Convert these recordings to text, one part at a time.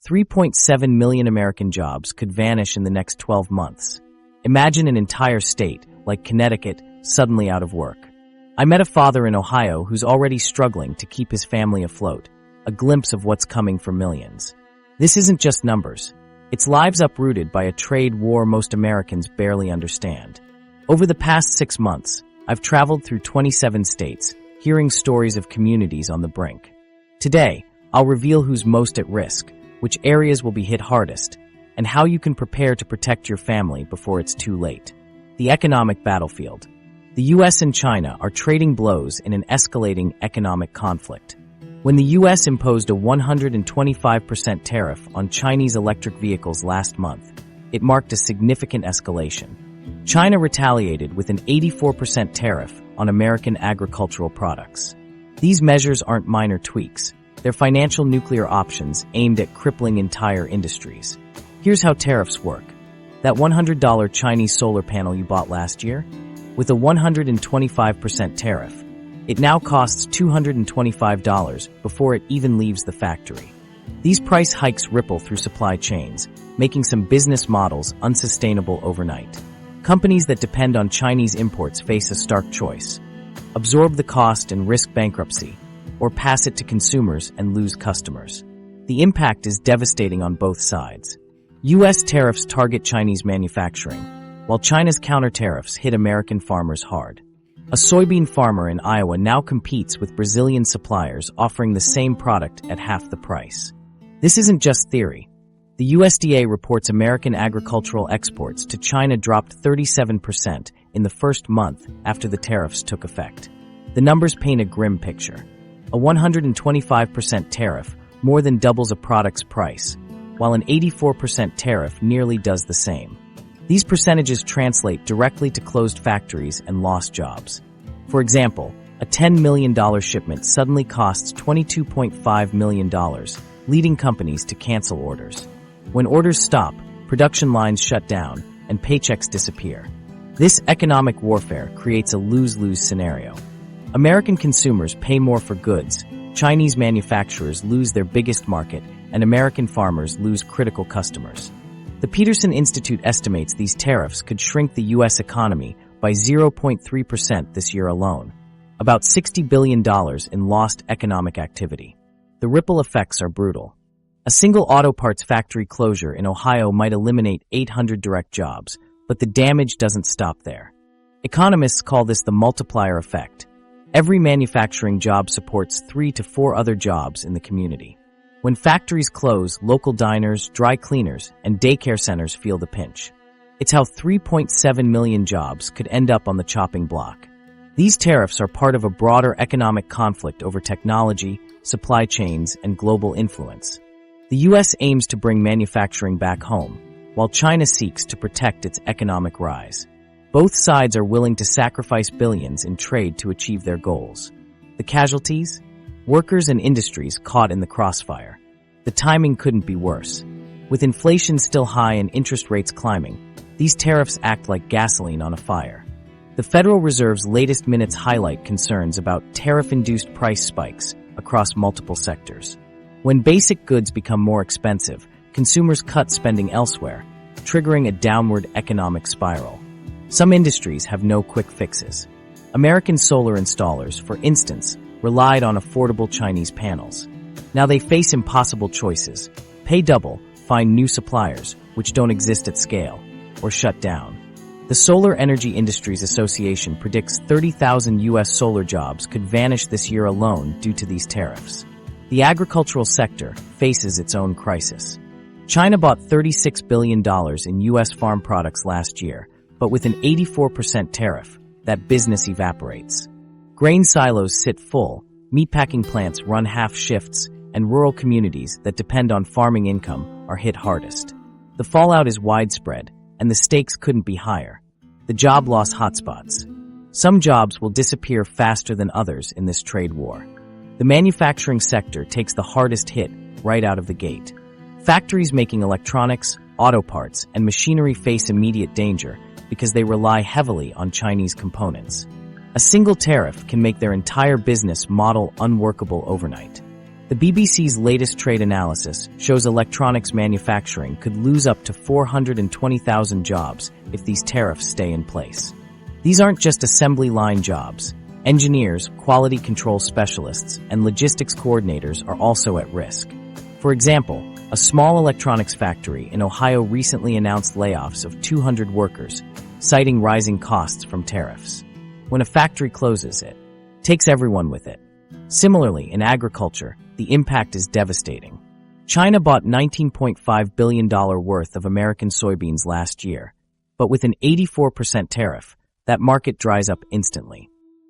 3.7 million American jobs could vanish in the next 12 months. Imagine an entire state, like Connecticut, suddenly out of work. I met a father in Ohio who's already struggling to keep his family afloat, a glimpse of what's coming for millions. This isn't just numbers. It's lives uprooted by a trade war most Americans barely understand. Over the past 6 months, I've traveled through 27 states, hearing stories of communities on the brink. Today, I'll reveal who's most at risk, which areas will be hit hardest, and how you can prepare to protect your family before it's too late. The economic battlefield. The US and China are trading blows in an escalating economic conflict. When the US imposed a 125% tariff on Chinese electric vehicles last month, it marked a significant escalation. China retaliated with an 84% tariff on American agricultural products. These measures aren't minor tweaks. They're financial nuclear options aimed at crippling entire industries. Here's how tariffs work. That $100 Chinese solar panel you bought last year? With a 125% tariff, it now costs $225 before it even leaves the factory. These price hikes ripple through supply chains, making some business models unsustainable overnight. Companies that depend on Chinese imports face a stark choice: absorb the cost and risk bankruptcy, or pass it to consumers and lose customers. The impact is devastating on both sides. U.S. tariffs target Chinese manufacturing, while China's counter-tariffs hit American farmers hard. A soybean farmer in Iowa now competes with Brazilian suppliers offering the same product at half the price. This isn't just theory. The USDA reports American agricultural exports to China dropped 37% in the first month after the tariffs took effect. The numbers paint a grim picture. A 125% tariff more than doubles a product's price, while an 84% tariff nearly does the same. These percentages translate directly to closed factories and lost jobs. For example, a $10 million shipment suddenly costs $22.5 million, leading companies to cancel orders. When orders stop, production lines shut down, and paychecks disappear. This economic warfare creates a lose-lose scenario. American consumers pay more for goods, Chinese manufacturers lose their biggest market, and American farmers lose critical customers. The Peterson Institute estimates these tariffs could shrink the U.S. economy by 0.3% this year alone, about $60 billion in lost economic activity. The ripple effects are brutal. A single auto parts factory closure in Ohio might eliminate 800 direct jobs, but the damage doesn't stop there. Economists call this the multiplier effect. Every manufacturing job supports 3 to 4 other jobs in the community. When factories close, local diners, dry cleaners, and daycare centers feel the pinch. It's how 3.7 million jobs could end up on the chopping block. These tariffs are part of a broader economic conflict over technology, supply chains, and global influence. The U.S. aims to bring manufacturing back home, while China seeks to protect its economic rise. Both sides are willing to sacrifice billions in trade to achieve their goals. The casualties? Workers and industries caught in the crossfire. The timing couldn't be worse. With inflation still high and interest rates climbing, these tariffs act like gasoline on a fire. The Federal Reserve's latest minutes highlight concerns about tariff-induced price spikes across multiple sectors. When basic goods become more expensive, consumers cut spending elsewhere, triggering a downward economic spiral. Some industries have no quick fixes. American solar installers, for instance, relied on affordable Chinese panels. Now they face impossible choices: pay double, find new suppliers, which don't exist at scale, or shut down. The Solar Energy Industries Association predicts 30,000 U.S. solar jobs could vanish this year alone due to these tariffs. The agricultural sector faces its own crisis. China bought $36 billion in U.S. farm products last year, but with an 84% tariff, that business evaporates. Grain silos sit full, meatpacking plants run half shifts, and rural communities that depend on farming income are hit hardest. The fallout is widespread, and the stakes couldn't be higher. The job loss hotspots. Some jobs will disappear faster than others in this trade war. The manufacturing sector takes the hardest hit right out of the gate. Factories making electronics, auto parts, and machinery face immediate danger because they rely heavily on Chinese components. A single tariff can make their entire business model unworkable overnight. The BBC's latest trade analysis shows electronics manufacturing could lose up to 420,000 jobs if these tariffs stay in place. These aren't just assembly line jobs. Engineers, quality control specialists, and logistics coordinators are also at risk. For example, a small electronics factory in Ohio recently announced layoffs of 200 workers, citing rising costs from tariffs. When a factory closes, it takes everyone with it. Similarly, in agriculture, the impact is devastating. China bought $19.5 billion worth of American soybeans last year, but with an 84% tariff, that market dries up instantly.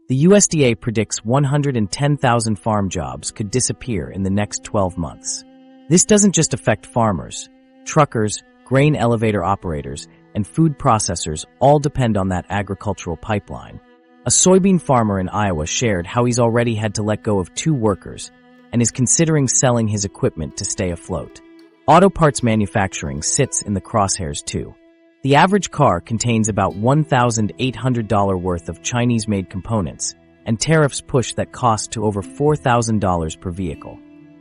The USDA predicts 110,000 farm jobs could disappear in the next 12 months. This doesn't just affect farmers. Truckers, grain elevator operators, and food processors all depend on that agricultural pipeline. A soybean farmer in Iowa shared how he's already had to let go of 2 workers and is considering selling his equipment to stay afloat. Auto parts manufacturing sits in the crosshairs too. The average car contains about $1,800 worth of Chinese-made components, and tariffs push that cost to over $4,000 per vehicle.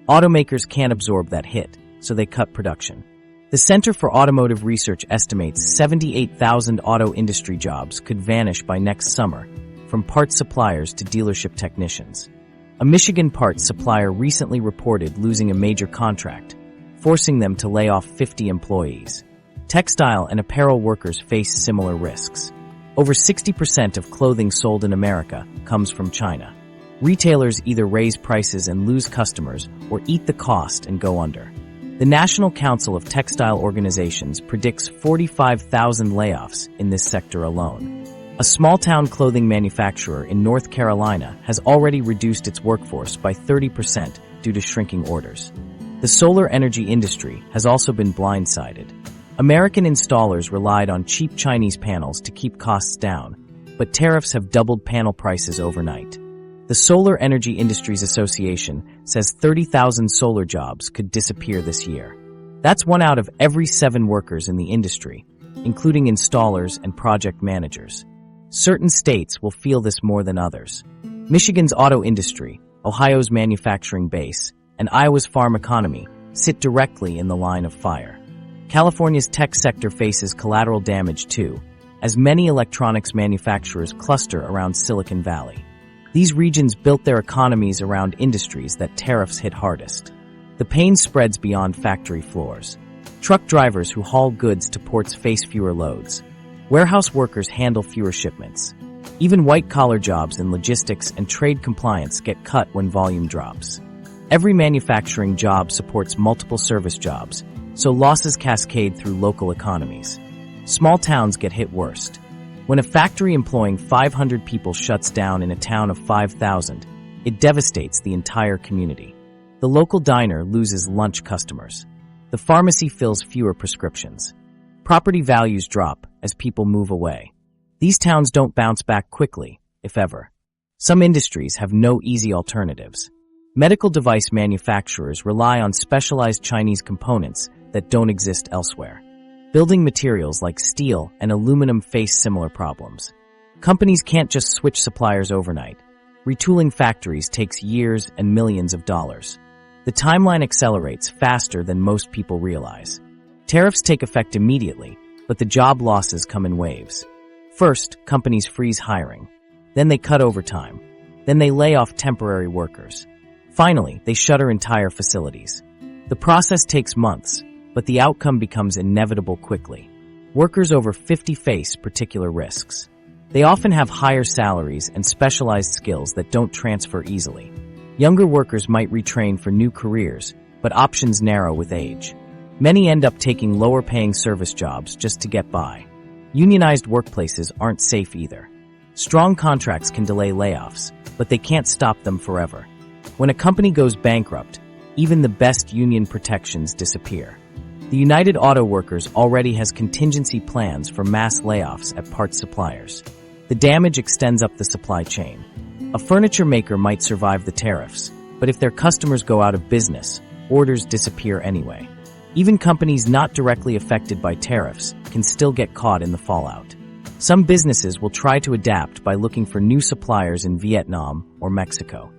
Automakers can't absorb that hit, so they cut production. The Center for Automotive Research estimates 78,000 auto industry jobs could vanish by next summer, from parts suppliers to dealership technicians. A Michigan parts supplier recently reported losing a major contract, forcing them to lay off 50 employees. Textile and apparel workers face similar risks. Over 60% of clothing sold in America comes from China. Retailers either raise prices and lose customers or eat the cost and go under. The National Council of Textile Organizations predicts 45,000 layoffs in this sector alone. A small-town clothing manufacturer in North Carolina has already reduced its workforce by 30% due to shrinking orders. The solar energy industry has also been blindsided. American installers relied on cheap Chinese panels to keep costs down, but tariffs have doubled panel prices overnight. The Solar Energy Industries Association says 30,000 solar jobs could disappear this year. That's 1 out of every 7 workers in the industry, including installers and project managers. Certain states will feel this more than others. Michigan's auto industry, Ohio's manufacturing base, and Iowa's farm economy sit directly in the line of fire. California's tech sector faces collateral damage too, as many electronics manufacturers cluster around Silicon Valley. These regions built their economies around industries that tariffs hit hardest. The pain spreads beyond factory floors. Truck drivers who haul goods to ports face fewer loads. Warehouse workers handle fewer shipments. Even white-collar jobs in logistics and trade compliance get cut when volume drops. Every manufacturing job supports multiple service jobs, so losses cascade through local economies. Small towns get hit worst. When a factory employing 500 people shuts down in a town of 5,000, it devastates the entire community. The local diner loses lunch customers. The pharmacy fills fewer prescriptions. Property values drop as people move away. These towns don't bounce back quickly, if ever. Some industries have no easy alternatives. Medical device manufacturers rely on specialized Chinese components that don't exist elsewhere. Building materials like steel and aluminum face similar problems. Companies can't just switch suppliers overnight. Retooling factories takes years and millions of dollars. The timeline accelerates faster than most people realize. Tariffs take effect immediately, but the job losses come in waves. First, companies freeze hiring. Then they cut overtime. Then they lay off temporary workers. Finally, they shutter entire facilities. The process takes months, but the outcome becomes inevitable quickly. Workers over 50 face particular risks. They often have higher salaries and specialized skills that don't transfer easily. Younger workers might retrain for new careers, but options narrow with age. Many end up taking lower-paying service jobs just to get by. Unionized workplaces aren't safe either. Strong contracts can delay layoffs, but they can't stop them forever. When a company goes bankrupt, even the best union protections disappear. The United Auto Workers already has contingency plans for mass layoffs at parts suppliers. The damage extends up the supply chain. A furniture maker might survive the tariffs, but if their customers go out of business, orders disappear anyway. Even companies not directly affected by tariffs can still get caught in the fallout. Some businesses will try to adapt by looking for new suppliers in Vietnam or Mexico.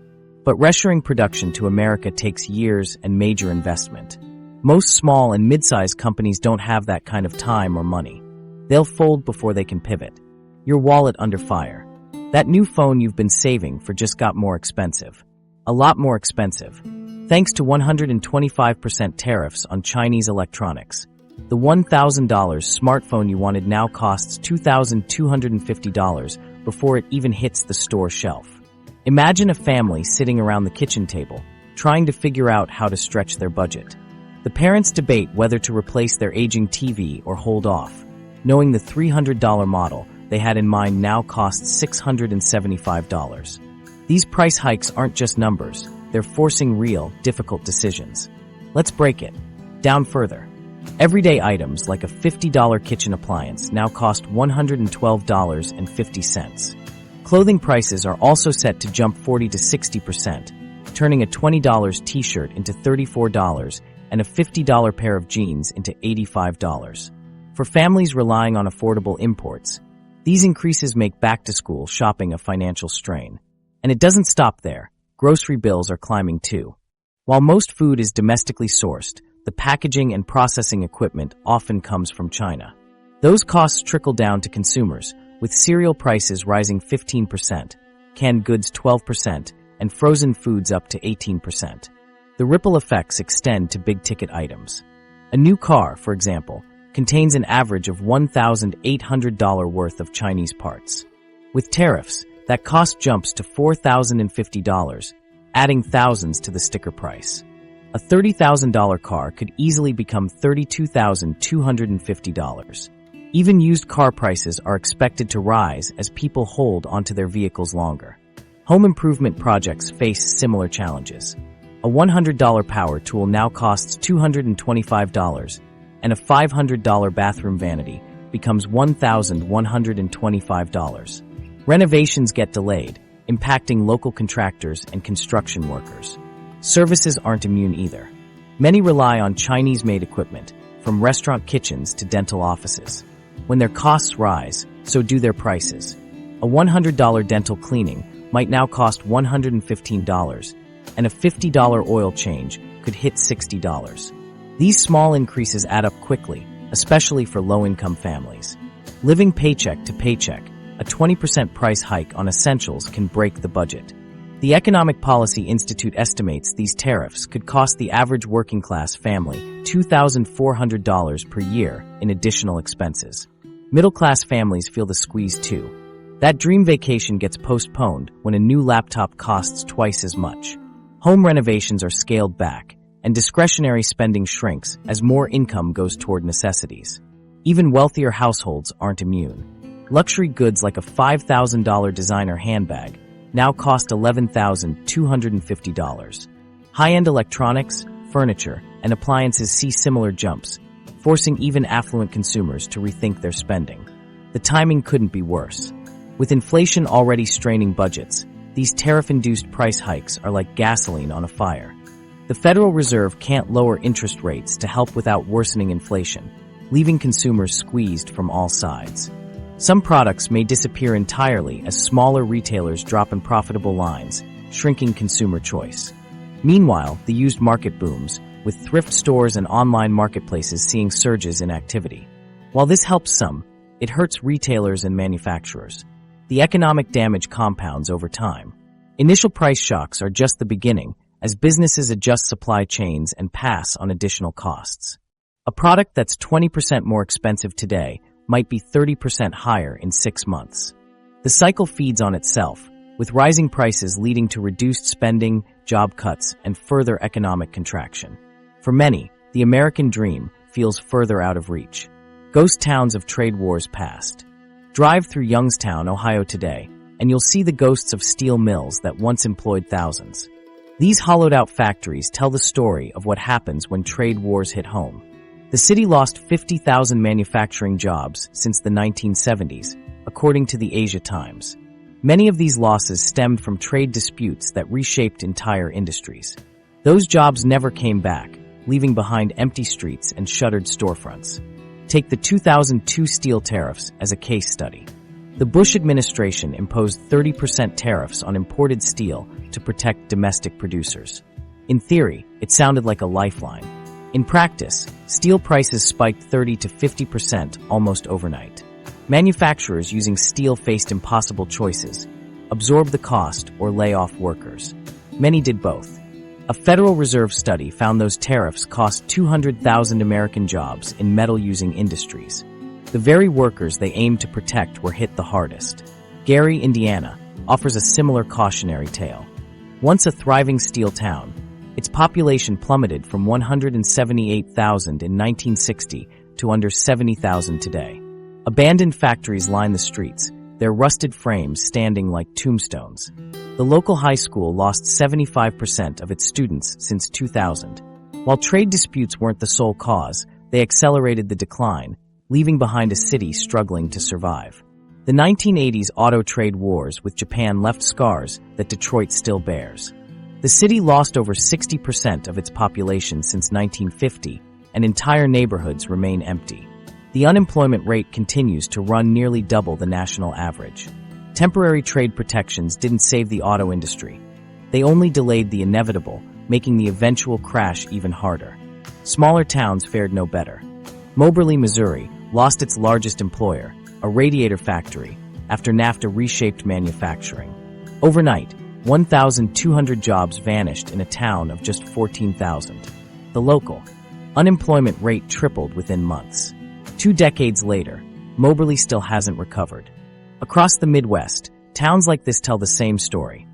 But reshoring production to America takes years and major investment. Most small and mid-sized companies don't have that kind of time or money. They'll fold before they can pivot. Your wallet under fire. That new phone you've been saving for just got more expensive. A lot more expensive. Thanks to 125% tariffs on Chinese electronics. The $1,000 smartphone you wanted now costs $2,250 before it even hits the store shelf. Imagine a family sitting around the kitchen table, trying to figure out how to stretch their budget. The parents debate whether to replace their aging TV or hold off, knowing the $300 model they had in mind now costs $675. These price hikes aren't just numbers, they're forcing real, difficult decisions. Let's break it down further. Everyday items like a $50 kitchen appliance now cost $112.50. Clothing prices are also set to jump 40 to 60%, turning a $20 t-shirt into $34 and a $50 pair of jeans into $85. For families relying on affordable imports, these increases make back-to-school shopping a financial strain. And it doesn't stop there. Grocery bills are climbing too. While most food is domestically sourced, the packaging and processing equipment often comes from China. Those costs trickle down to consumers, with cereal prices rising 15%, canned goods 12%, and frozen foods up to 18%. The ripple effects extend to big-ticket items. A new car, for example, contains an average of $1,800 worth of Chinese parts. With tariffs, that cost jumps to $4,050, adding thousands to the sticker price. A $30,000 car could easily become $32,250. Even used car prices are expected to rise as people hold onto their vehicles longer. Home improvement projects face similar challenges. A $100 power tool now costs $225, and a $500 bathroom vanity becomes $1,125. Renovations get delayed, impacting local contractors and construction workers. Services aren't immune either. Many rely on Chinese-made equipment, from restaurant kitchens to dental offices. When their costs rise, so do their prices. A $100 dental cleaning might now cost $115, and a $50 oil change could hit $60. These small increases add up quickly, especially for low-income families. Living paycheck to paycheck, a 20% price hike on essentials can break the budget. The Economic Policy Institute estimates these tariffs could cost the average working-class family $2,400 per year in additional expenses. Middle-class families feel the squeeze too. That dream vacation gets postponed when a new laptop costs twice as much. Home renovations are scaled back, and discretionary spending shrinks as more income goes toward necessities. Even wealthier households aren't immune. Luxury goods like a $5,000 designer handbag now cost $11,250. High-end electronics, furniture, and appliances see similar jumps, forcing even affluent consumers to rethink their spending. The timing couldn't be worse. With inflation already straining budgets, these tariff-induced price hikes are like gasoline on a fire. The Federal Reserve can't lower interest rates to help without worsening inflation, leaving consumers squeezed from all sides. Some products may disappear entirely as smaller retailers drop in profitable lines, shrinking consumer choice. Meanwhile, the used market booms, with thrift stores and online marketplaces seeing surges in activity. While this helps some, it hurts retailers and manufacturers. The economic damage compounds over time. Initial price shocks are just the beginning, as businesses adjust supply chains and pass on additional costs. A product that's 20% more expensive today might be 30% higher in 6 months. The cycle feeds on itself, with rising prices leading to reduced spending, job cuts, and further economic contraction. For many, the American dream feels further out of reach. Ghost towns of trade wars past. Drive through Youngstown, Ohio today, and you'll see the ghosts of steel mills that once employed thousands. These hollowed-out factories tell the story of what happens when trade wars hit home. The city lost 50,000 manufacturing jobs since the 1970s, according to the Asia Times. Many of these losses stemmed from trade disputes that reshaped entire industries. Those jobs never came back, leaving behind empty streets and shuttered storefronts. Take the 2002 steel tariffs as a case study. The Bush administration imposed 30% tariffs on imported steel to protect domestic producers. In theory, it sounded like a lifeline. In practice, steel prices spiked 30 to 50% almost overnight. Manufacturers using steel faced impossible choices: absorb the cost or lay off workers. Many did both. A Federal Reserve study found those tariffs cost 200,000 American jobs in metal-using industries. The very workers they aimed to protect were hit the hardest. Gary, Indiana, offers a similar cautionary tale. Once a thriving steel town, its population plummeted from 178,000 in 1960 to under 70,000 today. Abandoned factories line the streets, their rusted frames standing like tombstones. The local high school lost 75% of its students since 2000. While trade disputes weren't the sole cause, they accelerated the decline, leaving behind a city struggling to survive. The 1980s auto trade wars with Japan left scars that Detroit still bears. The city lost over 60% of its population since 1950, and entire neighborhoods remain empty. The unemployment rate continues to run nearly double the national average. Temporary trade protections didn't save the auto industry. They only delayed the inevitable, making the eventual crash even harder. Smaller towns fared no better. Moberly, Missouri, lost its largest employer, a radiator factory, after NAFTA reshaped manufacturing. Overnight, 1,200 jobs vanished in a town of just 14,000. The local unemployment rate tripled within months. 2 decades later, Moberly still hasn't recovered. Across the Midwest, towns like this tell the same story.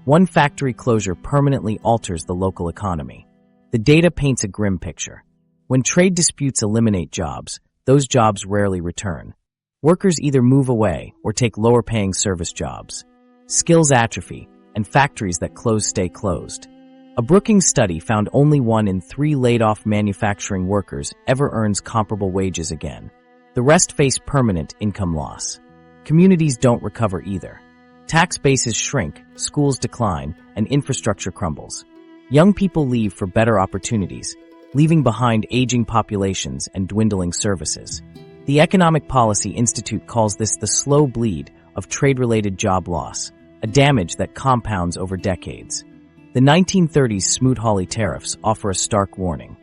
One factory closure permanently alters the local economy. The data paints a grim picture. When trade disputes eliminate jobs, those jobs rarely return. Workers either move away or take lower-paying service jobs. Skills atrophy, and factories that close stay closed. A Brookings study found only 1 in 3 laid-off manufacturing workers ever earns comparable wages again. The rest face permanent income loss. Communities don't recover either. Tax bases shrink, schools decline, and infrastructure crumbles. Young people leave for better opportunities, leaving behind aging populations and dwindling services. The Economic Policy Institute calls this the slow bleed of trade-related job loss, a damage that compounds over decades. The 1930s Smoot-Hawley tariffs offer a stark warning.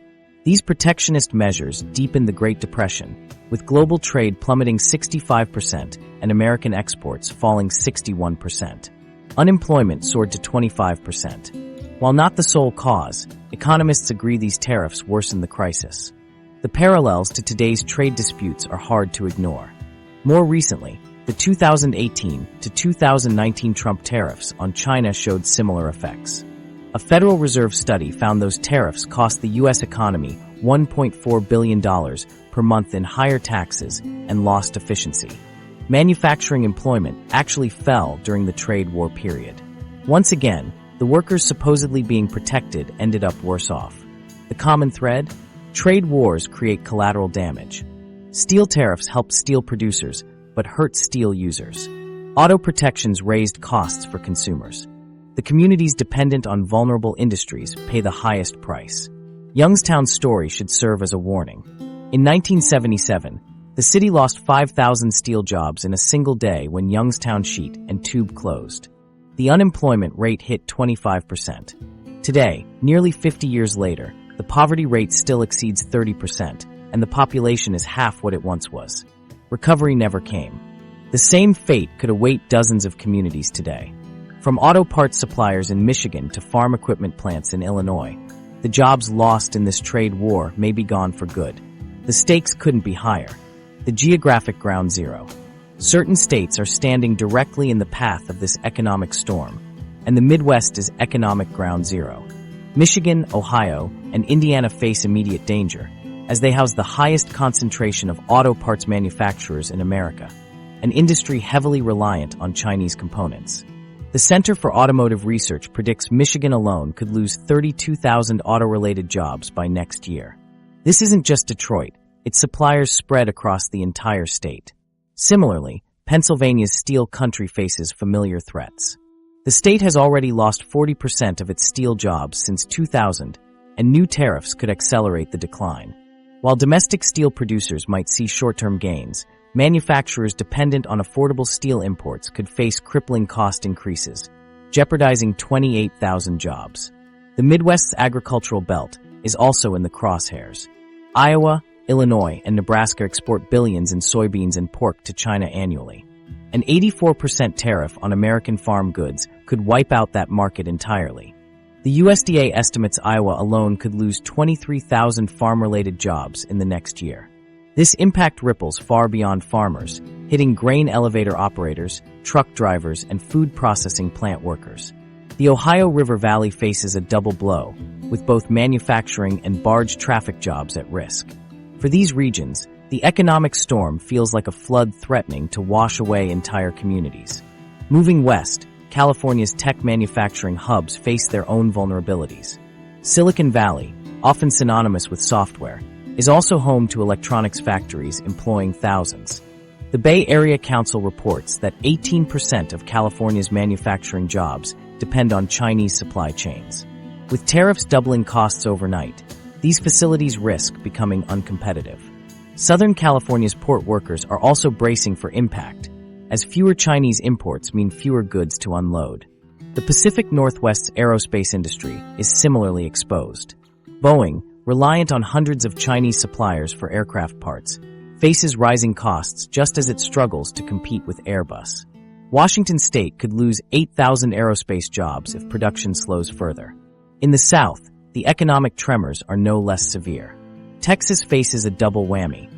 These protectionist measures deepened the Great Depression, with global trade plummeting 65% and American exports falling 61%. Unemployment soared to 25%. While not the sole cause, economists agree these tariffs worsen the crisis. The parallels to today's trade disputes are hard to ignore. More recently, the 2018 to 2019 Trump tariffs on China showed similar effects. A Federal Reserve study found those tariffs cost the U.S. economy $1.4 billion per month in higher taxes and lost efficiency. Manufacturing employment actually fell during the trade war period. Once again, the workers supposedly being protected ended up worse off. The common thread? Trade wars create collateral damage. Steel tariffs help steel producers, but hurt steel users. Auto protections raised costs for consumers. The communities dependent on vulnerable industries pay the highest price. Youngstown's story should serve as a warning. In 1977, the city lost 5,000 steel jobs in a single day when Youngstown Sheet and Tube closed. The unemployment rate hit 25%. Today, nearly 50 years later, the poverty rate still exceeds 30%, and the population is half what it once was. Recovery never came. The same fate could await dozens of communities today. From auto parts suppliers in Michigan to farm equipment plants in Illinois, the jobs lost in this trade war may be gone for good. The stakes couldn't be higher. The geographic ground zero. Certain states are standing directly in the path of this economic storm, and the Midwest is economic ground zero. Michigan, Ohio, and Indiana face immediate danger, as they house the highest concentration of auto parts manufacturers in America, an industry heavily reliant on Chinese components. The Center for Automotive Research predicts Michigan alone could lose 32,000 auto-related jobs by next year. This isn't just Detroit, its suppliers spread across the entire state. Similarly, Pennsylvania's steel country faces familiar threats. The state has already lost 40% of its steel jobs since 2000, and new tariffs could accelerate the decline. While domestic steel producers might see short-term gains, manufacturers dependent on affordable steel imports could face crippling cost increases, jeopardizing 28,000 jobs. The Midwest's agricultural belt is also in the crosshairs. Iowa, Illinois, and Nebraska export billions in soybeans and pork to China annually. An 84% tariff on American farm goods could wipe out that market entirely. The USDA estimates Iowa alone could lose 23,000 farm-related jobs in the next year. This impact ripples far beyond farmers, hitting grain elevator operators, truck drivers, and food processing plant workers. The Ohio River Valley faces a double blow, with both manufacturing and barge traffic jobs at risk. For these regions, the economic storm feels like a flood threatening to wash away entire communities. Moving west, California's tech manufacturing hubs face their own vulnerabilities. Silicon Valley, often synonymous with software, is also home to electronics factories employing thousands. The Bay Area Council reports that 18% of California's manufacturing jobs depend on Chinese supply chains. With tariffs doubling costs overnight, these facilities risk becoming uncompetitive. Southern California's port workers are also bracing for impact, as fewer Chinese imports mean fewer goods to unload. The Pacific Northwest's aerospace industry is similarly exposed. Boeing, reliant on hundreds of Chinese suppliers for aircraft parts, faces rising costs just as it struggles to compete with Airbus. Washington state could lose 8,000 aerospace jobs if production slows further. In the South, the economic tremors are no less severe. Texas faces a double whammy.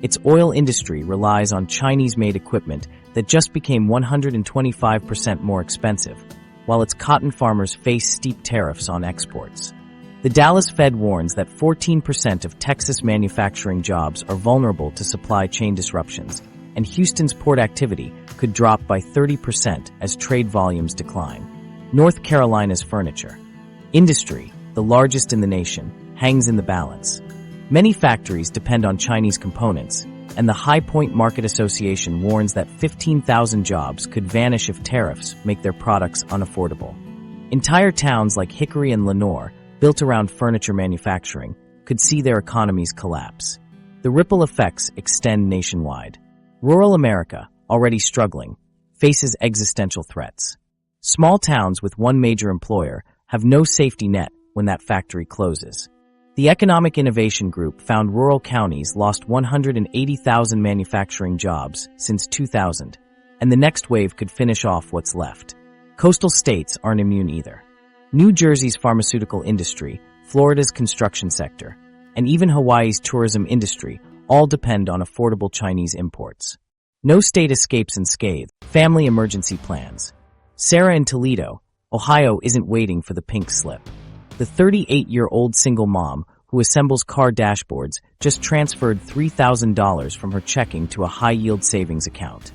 Its oil industry relies on Chinese-made equipment that just became 125% more expensive, while its cotton farmers face steep tariffs on exports. The Dallas Fed warns that 14% of Texas manufacturing jobs are vulnerable to supply chain disruptions, and Houston's port activity could drop by 30% as trade volumes decline. North Carolina's furniture industry, the largest in the nation, hangs in the balance. Many factories depend on Chinese components, and the High Point Market Association warns that 15,000 jobs could vanish if tariffs make their products unaffordable. Entire towns like Hickory and Lenoir, built around furniture manufacturing, could see their economies collapse. The ripple effects extend nationwide. Rural America, already struggling, faces existential threats. Small towns with one major employer have no safety net when that factory closes. The Economic Innovation Group found rural counties lost 180,000 manufacturing jobs since 2000, and the next wave could finish off what's left. Coastal states aren't immune either. New Jersey's pharmaceutical industry, Florida's construction sector, and even Hawaii's tourism industry all depend on affordable Chinese imports. No state escapes unscathed. Family emergency plans. Sarah in Toledo, Ohio isn't waiting for the pink slip. The 38-year-old single mom who assembles car dashboards just transferred $3,000 from her checking to a high-yield savings account.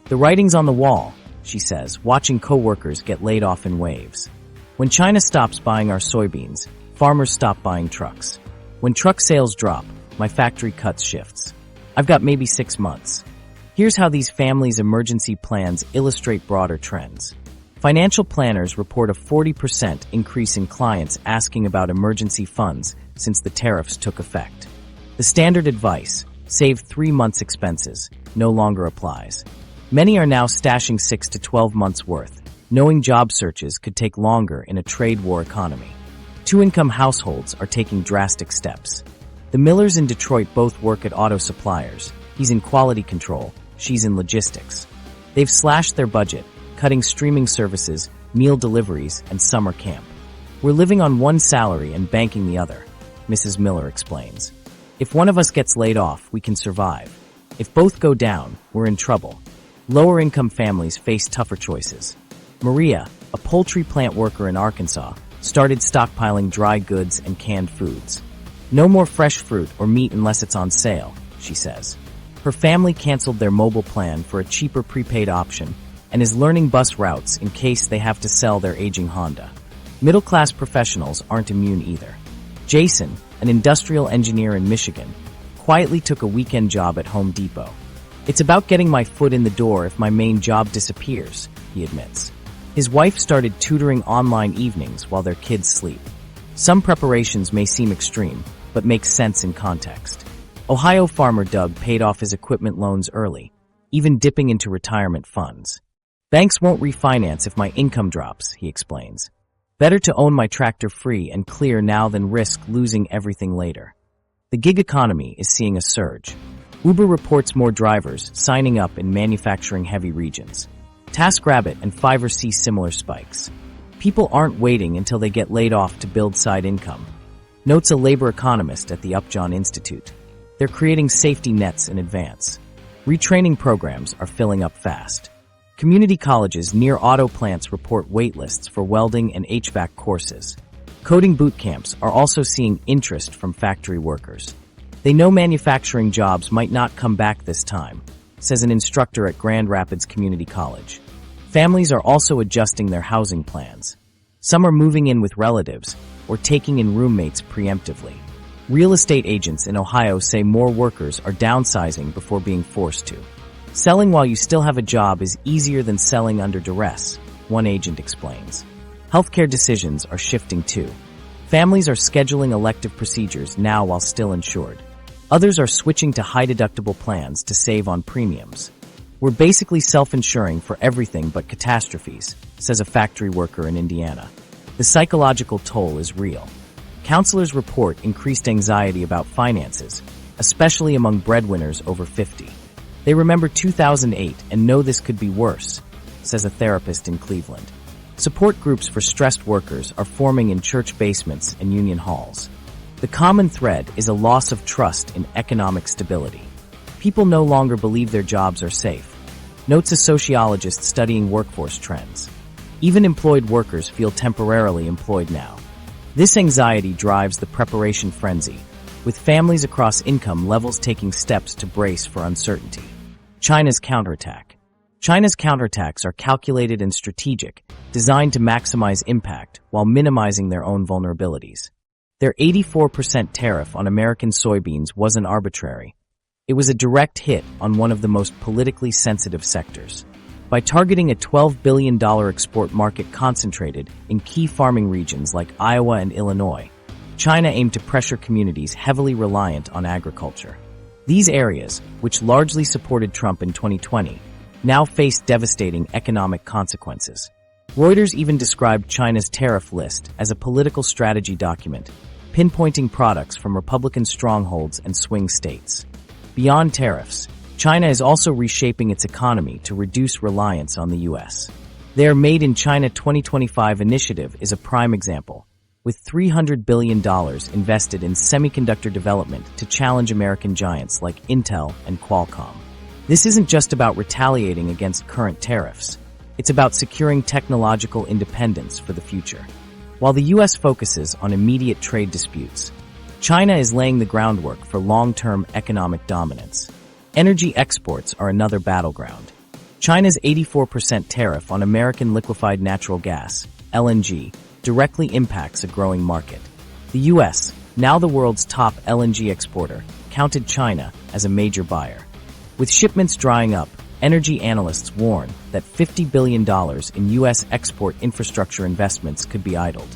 The writing's on the wall, she says, watching coworkers get laid off in waves. When China stops buying our soybeans, farmers stop buying trucks. When truck sales drop, my factory cuts shifts. I've got maybe 6 months. Here's how these families' emergency plans illustrate broader trends. Financial planners report a 40% increase in clients asking about emergency funds since the tariffs took effect. The standard advice, save 3 months' expenses, no longer applies. Many are now stashing 6 to 12 months' worth, knowing job searches could take longer in a trade war economy. Two-income households are taking drastic steps. The Millers in Detroit both work at auto suppliers. He's in quality control, she's in logistics. They've slashed their budget, cutting streaming services, meal deliveries, and summer camp. We're living on one salary and banking the other, Mrs. Miller explains. If one of us gets laid off, we can survive. If both go down, we're in trouble. Lower-income families face tougher choices. Maria, a poultry plant worker in Arkansas, started stockpiling dry goods and canned foods. No more fresh fruit or meat unless it's on sale, she says. Her family canceled their mobile plan for a cheaper prepaid option and is learning bus routes in case they have to sell their aging Honda. Middle-class professionals aren't immune either. Jason, an industrial engineer in Michigan, quietly took a weekend job at Home Depot. It's about getting my foot in the door if my main job disappears, he admits. His wife started tutoring online evenings while their kids sleep. Some preparations may seem extreme, but make sense in context. Ohio farmer Doug paid off his equipment loans early, even dipping into retirement funds. Banks won't refinance if my income drops, he explains. Better to own my tractor free and clear now than risk losing everything later. The gig economy is seeing a surge. Uber reports more drivers signing up in manufacturing-heavy regions. TaskRabbit and Fiverr see similar spikes. People aren't waiting until they get laid off to build side income, notes a labor economist at the Upjohn Institute. They're creating safety nets in advance. Retraining programs are filling up fast. Community colleges near auto plants report waitlists for welding and HVAC courses. Coding boot camps are also seeing interest from factory workers. They know manufacturing jobs might not come back this time, says an instructor at Grand Rapids Community College. Families are also adjusting their housing plans. Some are moving in with relatives or taking in roommates preemptively. Real estate agents in Ohio say more workers are downsizing before being forced to. Selling while you still have a job is easier than selling under duress, one agent explains. Healthcare decisions are shifting too. Families are scheduling elective procedures now while still insured. Others are switching to high-deductible plans to save on premiums. We're basically self-insuring for everything but catastrophes, says a factory worker in Indiana. The psychological toll is real. Counselors report increased anxiety about finances, especially among breadwinners over 50. They remember 2008 and know this could be worse, says a therapist in Cleveland. Support groups for stressed workers are forming in church basements and union halls. The common thread is a loss of trust in economic stability. People no longer believe their jobs are safe, notes a sociologist studying workforce trends. Even employed workers feel temporarily employed now. This anxiety drives the preparation frenzy, with families across income levels taking steps to brace for uncertainty. China's counterattack. China's counterattacks are calculated and strategic, designed to maximize impact while minimizing their own vulnerabilities. Their 84% tariff on American soybeans wasn't arbitrary. It was a direct hit on one of the most politically sensitive sectors. By targeting a $12 billion export market concentrated in key farming regions like Iowa and Illinois, China aimed to pressure communities heavily reliant on agriculture. These areas, which largely supported Trump in 2020, now face devastating economic consequences. Reuters even described China's tariff list as a political strategy document, pinpointing products from Republican strongholds and swing states. Beyond tariffs, China is also reshaping its economy to reduce reliance on the U.S. Their Made in China 2025 initiative is a prime example, with $300 billion invested in semiconductor development to challenge American giants like Intel and Qualcomm. This isn't just about retaliating against current tariffs. It's about securing technological independence for the future. While the U.S. focuses on immediate trade disputes, China is laying the groundwork for long-term economic dominance. Energy exports are another battleground. China's 84% tariff on American liquefied natural gas, LNG, directly impacts a growing market. The U.S., now the world's top LNG exporter, counted China as a major buyer. With shipments drying up, energy analysts warn that $50 billion in U.S. export infrastructure investments could be idled.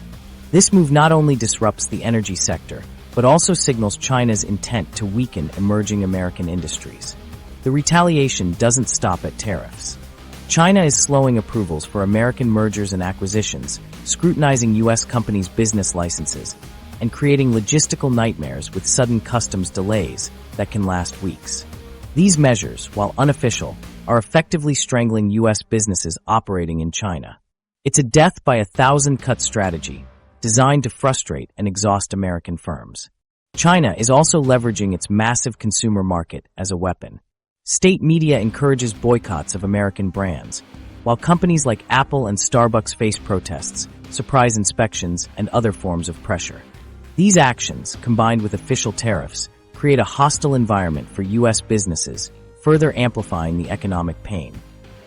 This move not only disrupts the energy sector, but also signals China's intent to weaken emerging American industries. The retaliation doesn't stop at tariffs. China is slowing approvals for American mergers and acquisitions, scrutinizing U.S. companies' business licenses, and creating logistical nightmares with sudden customs delays that can last weeks. These measures, while unofficial, are effectively strangling U.S. businesses operating in China. It's a death by a thousand-cut strategy, designed to frustrate and exhaust American firms. China is also leveraging its massive consumer market as a weapon. State media encourages boycotts of American brands, while companies like Apple and Starbucks face protests, surprise inspections, and other forms of pressure. These actions, combined with official tariffs, create a hostile environment for U.S. businesses, further amplifying the economic pain.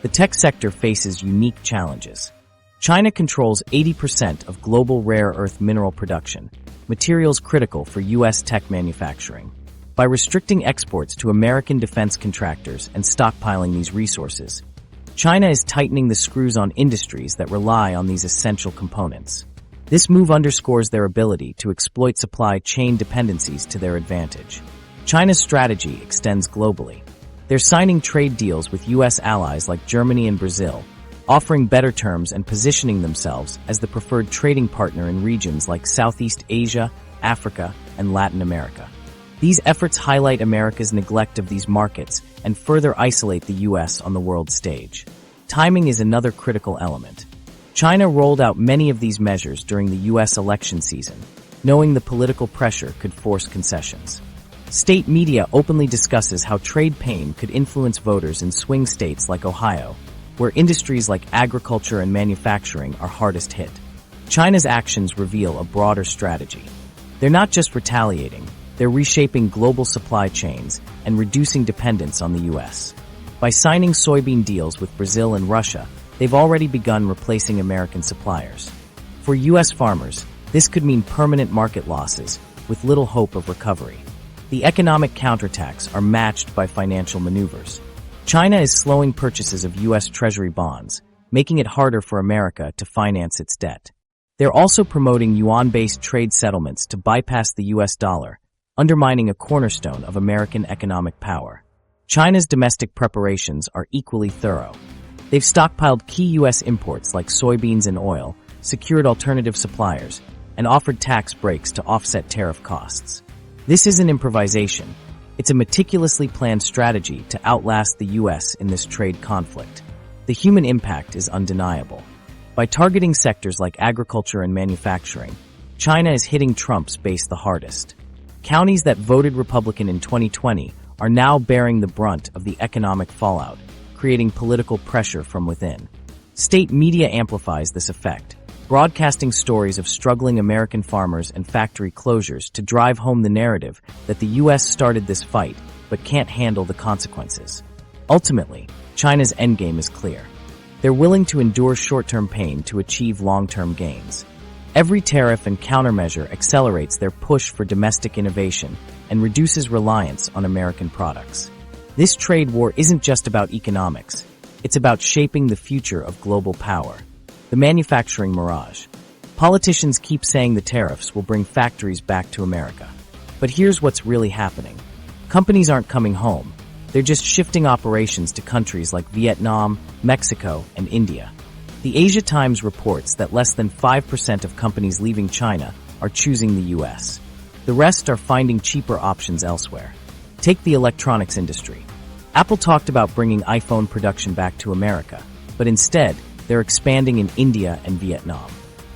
The tech sector faces unique challenges. China controls 80% of global rare earth mineral production, materials critical for U.S. tech manufacturing. By restricting exports to American defense contractors and stockpiling these resources, China is tightening the screws on industries that rely on these essential components. This move underscores their ability to exploit supply chain dependencies to their advantage. China's strategy extends globally. They're signing trade deals with U.S. allies like Germany and Brazil, offering better terms and positioning themselves as the preferred trading partner in regions like Southeast Asia, Africa, and Latin America. These efforts highlight America's neglect of these markets and further isolate the U.S. on the world stage. Timing is another critical element. China rolled out many of these measures during the U.S. election season, knowing the political pressure could force concessions. State media openly discusses how trade pain could influence voters in swing states like Ohio, where industries like agriculture and manufacturing are hardest hit. China's actions reveal a broader strategy. They're not just retaliating, they're reshaping global supply chains and reducing dependence on the U.S. By signing soybean deals with Brazil and Russia, they've already begun replacing American suppliers. For U.S. farmers, this could mean permanent market losses, with little hope of recovery. The economic counterattacks are matched by financial maneuvers. China is slowing purchases of U.S. Treasury bonds, making it harder for America to finance its debt. They're also promoting yuan-based trade settlements to bypass the U.S. dollar, undermining a cornerstone of American economic power. China's domestic preparations are equally thorough. They've stockpiled key U.S. imports like soybeans and oil, secured alternative suppliers, and offered tax breaks to offset tariff costs. This isn't improvisation. It's a meticulously planned strategy to outlast the U.S. in this trade conflict. The human impact is undeniable. By targeting sectors like agriculture and manufacturing, China is hitting Trump's base the hardest. Counties that voted Republican in 2020 are now bearing the brunt of the economic fallout, creating political pressure from within. State media amplifies this effect, broadcasting stories of struggling American farmers and factory closures to drive home the narrative that the U.S. started this fight but can't handle the consequences. Ultimately, China's endgame is clear. They're willing to endure short-term pain to achieve long-term gains. Every tariff and countermeasure accelerates their push for domestic innovation and reduces reliance on American products. This trade war isn't just about economics. It's about shaping the future of global power. The manufacturing mirage. Politicians keep saying the tariffs will bring factories back to America. But here's what's really happening. Companies aren't coming home. They're just shifting operations to countries like Vietnam, Mexico, and India. The Asia Times reports that less than 5% of companies leaving China are choosing the U.S. The rest are finding cheaper options elsewhere. Take the electronics industry. Apple talked about bringing iPhone production back to America, but instead, they're expanding in India and Vietnam.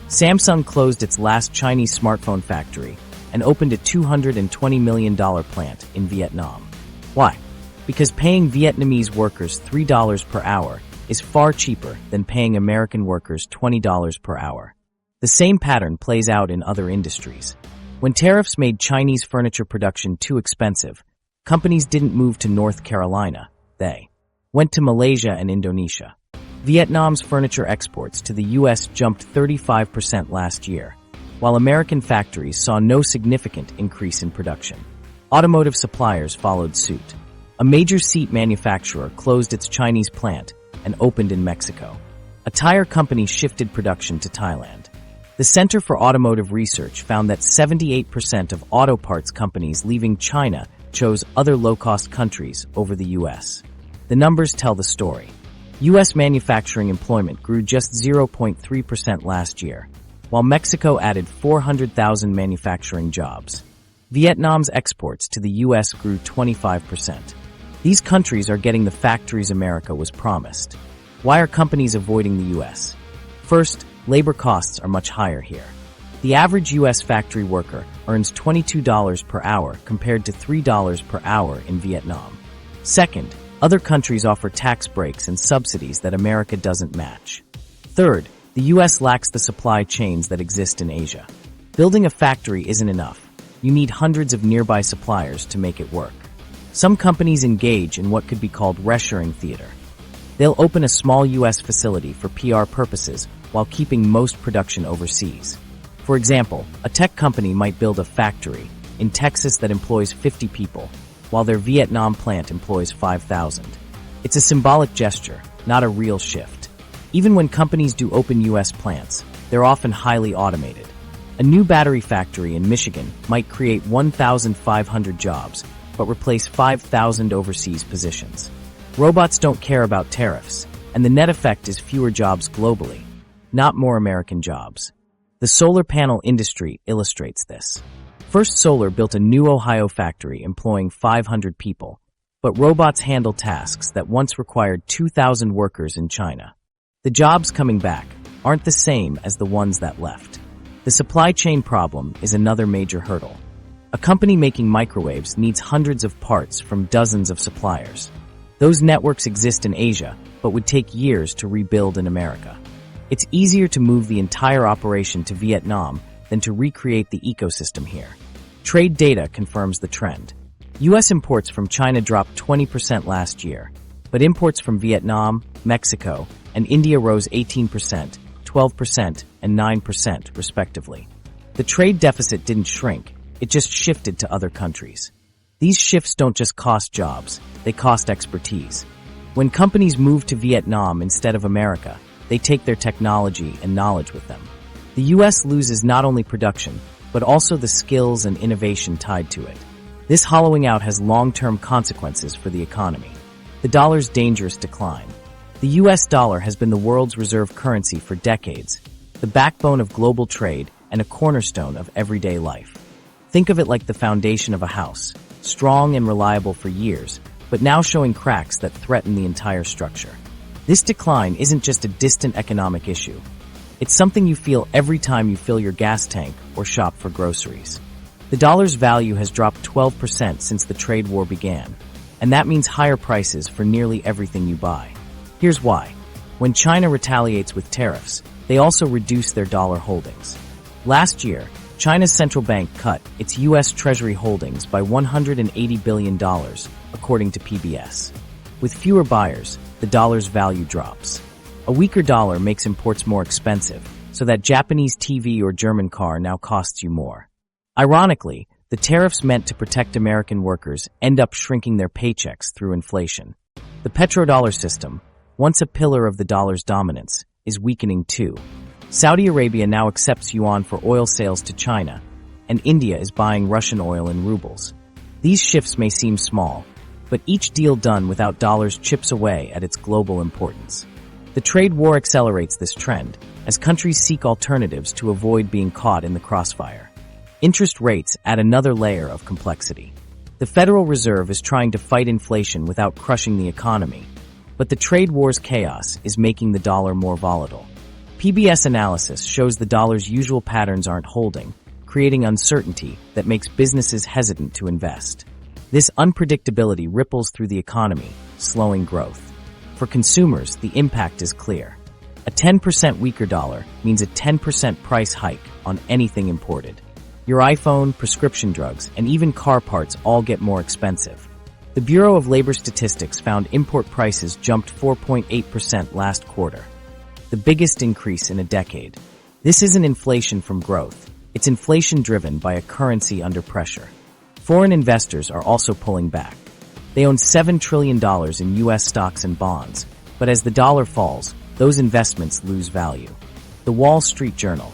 Samsung closed its last Chinese smartphone factory and opened a $220 million plant in Vietnam. Why? Because paying Vietnamese workers $3 per hour is far cheaper than paying American workers $20 per hour. The same pattern plays out in other industries. When tariffs made Chinese furniture production too expensive, companies didn't move to North Carolina. They went to Malaysia and Indonesia. Vietnam's furniture exports to the U.S. jumped 35% last year, while American factories saw no significant increase in production. Automotive suppliers followed suit. A major seat manufacturer closed its Chinese plant and opened in Mexico. A tire company shifted production to Thailand. The Center for Automotive Research found that 78% of auto parts companies leaving China chose other low-cost countries over the U.S. The numbers tell the story. U.S. manufacturing employment grew just 0.3% last year, while Mexico added 400,000 manufacturing jobs. Vietnam's exports to the U.S. grew 25%. These countries are getting the factories America was promised. Why are companies avoiding the U.S.? First, labor costs are much higher here. The average U.S. factory worker earns $22 per hour compared to $3 per hour in Vietnam. Second, other countries offer tax breaks and subsidies that America doesn't match. Third, the U.S. lacks the supply chains that exist in Asia. Building a factory isn't enough. You need hundreds of nearby suppliers to make it work. Some companies engage in what could be called reshoring theater. They'll open a small U.S. facility for PR purposes while keeping most production overseas. For example, a tech company might build a factory in Texas that employs 50 people, while their Vietnam plant employs 5,000. It's a symbolic gesture, not a real shift. Even when companies do open U.S. plants, they're often highly automated. A new battery factory in Michigan might create 1,500 jobs, but replace 5,000 overseas positions. Robots don't care about tariffs, and the net effect is fewer jobs globally, not more American jobs. The solar panel industry illustrates this. First Solar built a new Ohio factory employing 500 people, but robots handle tasks that once required 2,000 workers in China. The jobs coming back aren't the same as the ones that left. The supply chain problem is another major hurdle. A company making microwaves needs hundreds of parts from dozens of suppliers. Those networks exist in Asia, but would take years to rebuild in America. It's easier to move the entire operation to Vietnam than to recreate the ecosystem here. Trade data confirms the trend. U.S. imports from China dropped 20% last year, but imports from Vietnam, Mexico, and India rose 18%, 12%, and 9%, respectively. The trade deficit didn't shrink, it just shifted to other countries. These shifts don't just cost jobs, they cost expertise. When companies move to Vietnam instead of America, they take their technology and knowledge with them. The U.S. loses not only production, but also the skills and innovation tied to it. This hollowing out has long-term consequences for the economy. The dollar's dangerous decline. The U.S. dollar has been the world's reserve currency for decades, the backbone of global trade and a cornerstone of everyday life. Think of it like the foundation of a house, strong and reliable for years, but now showing cracks that threaten the entire structure. This decline isn't just a distant economic issue. It's something you feel every time you fill your gas tank or shop for groceries. The dollar's value has dropped 12% since the trade war began, and that means higher prices for nearly everything you buy. Here's why. When China retaliates with tariffs, they also reduce their dollar holdings. Last year, China's central bank cut its U.S. Treasury holdings by $180 billion, according to PBS. With fewer buyers, the dollar's value drops. A weaker dollar makes imports more expensive, so that Japanese TV or German car now costs you more. Ironically, the tariffs meant to protect American workers end up shrinking their paychecks through inflation. The petrodollar system, once a pillar of the dollar's dominance, is weakening too. Saudi Arabia now accepts yuan for oil sales to China, and India is buying Russian oil in rubles. These shifts may seem small, but each deal done without dollars chips away at its global importance. The trade war accelerates this trend, as countries seek alternatives to avoid being caught in the crossfire. Interest rates add another layer of complexity. The Federal Reserve is trying to fight inflation without crushing the economy, but the trade war's chaos is making the dollar more volatile. PBS analysis shows the dollar's usual patterns aren't holding, creating uncertainty that makes businesses hesitant to invest. This unpredictability ripples through the economy, slowing growth. For consumers, the impact is clear. A 10% weaker dollar means a 10% price hike on anything imported. Your iPhone, prescription drugs, and even car parts all get more expensive. The Bureau of Labor Statistics found import prices jumped 4.8% last quarter, the biggest increase in a decade. This isn't inflation from growth. It's inflation driven by a currency under pressure. Foreign investors are also pulling back. They own $7 trillion in U.S. stocks and bonds, but as the dollar falls, those investments lose value. The Wall Street Journal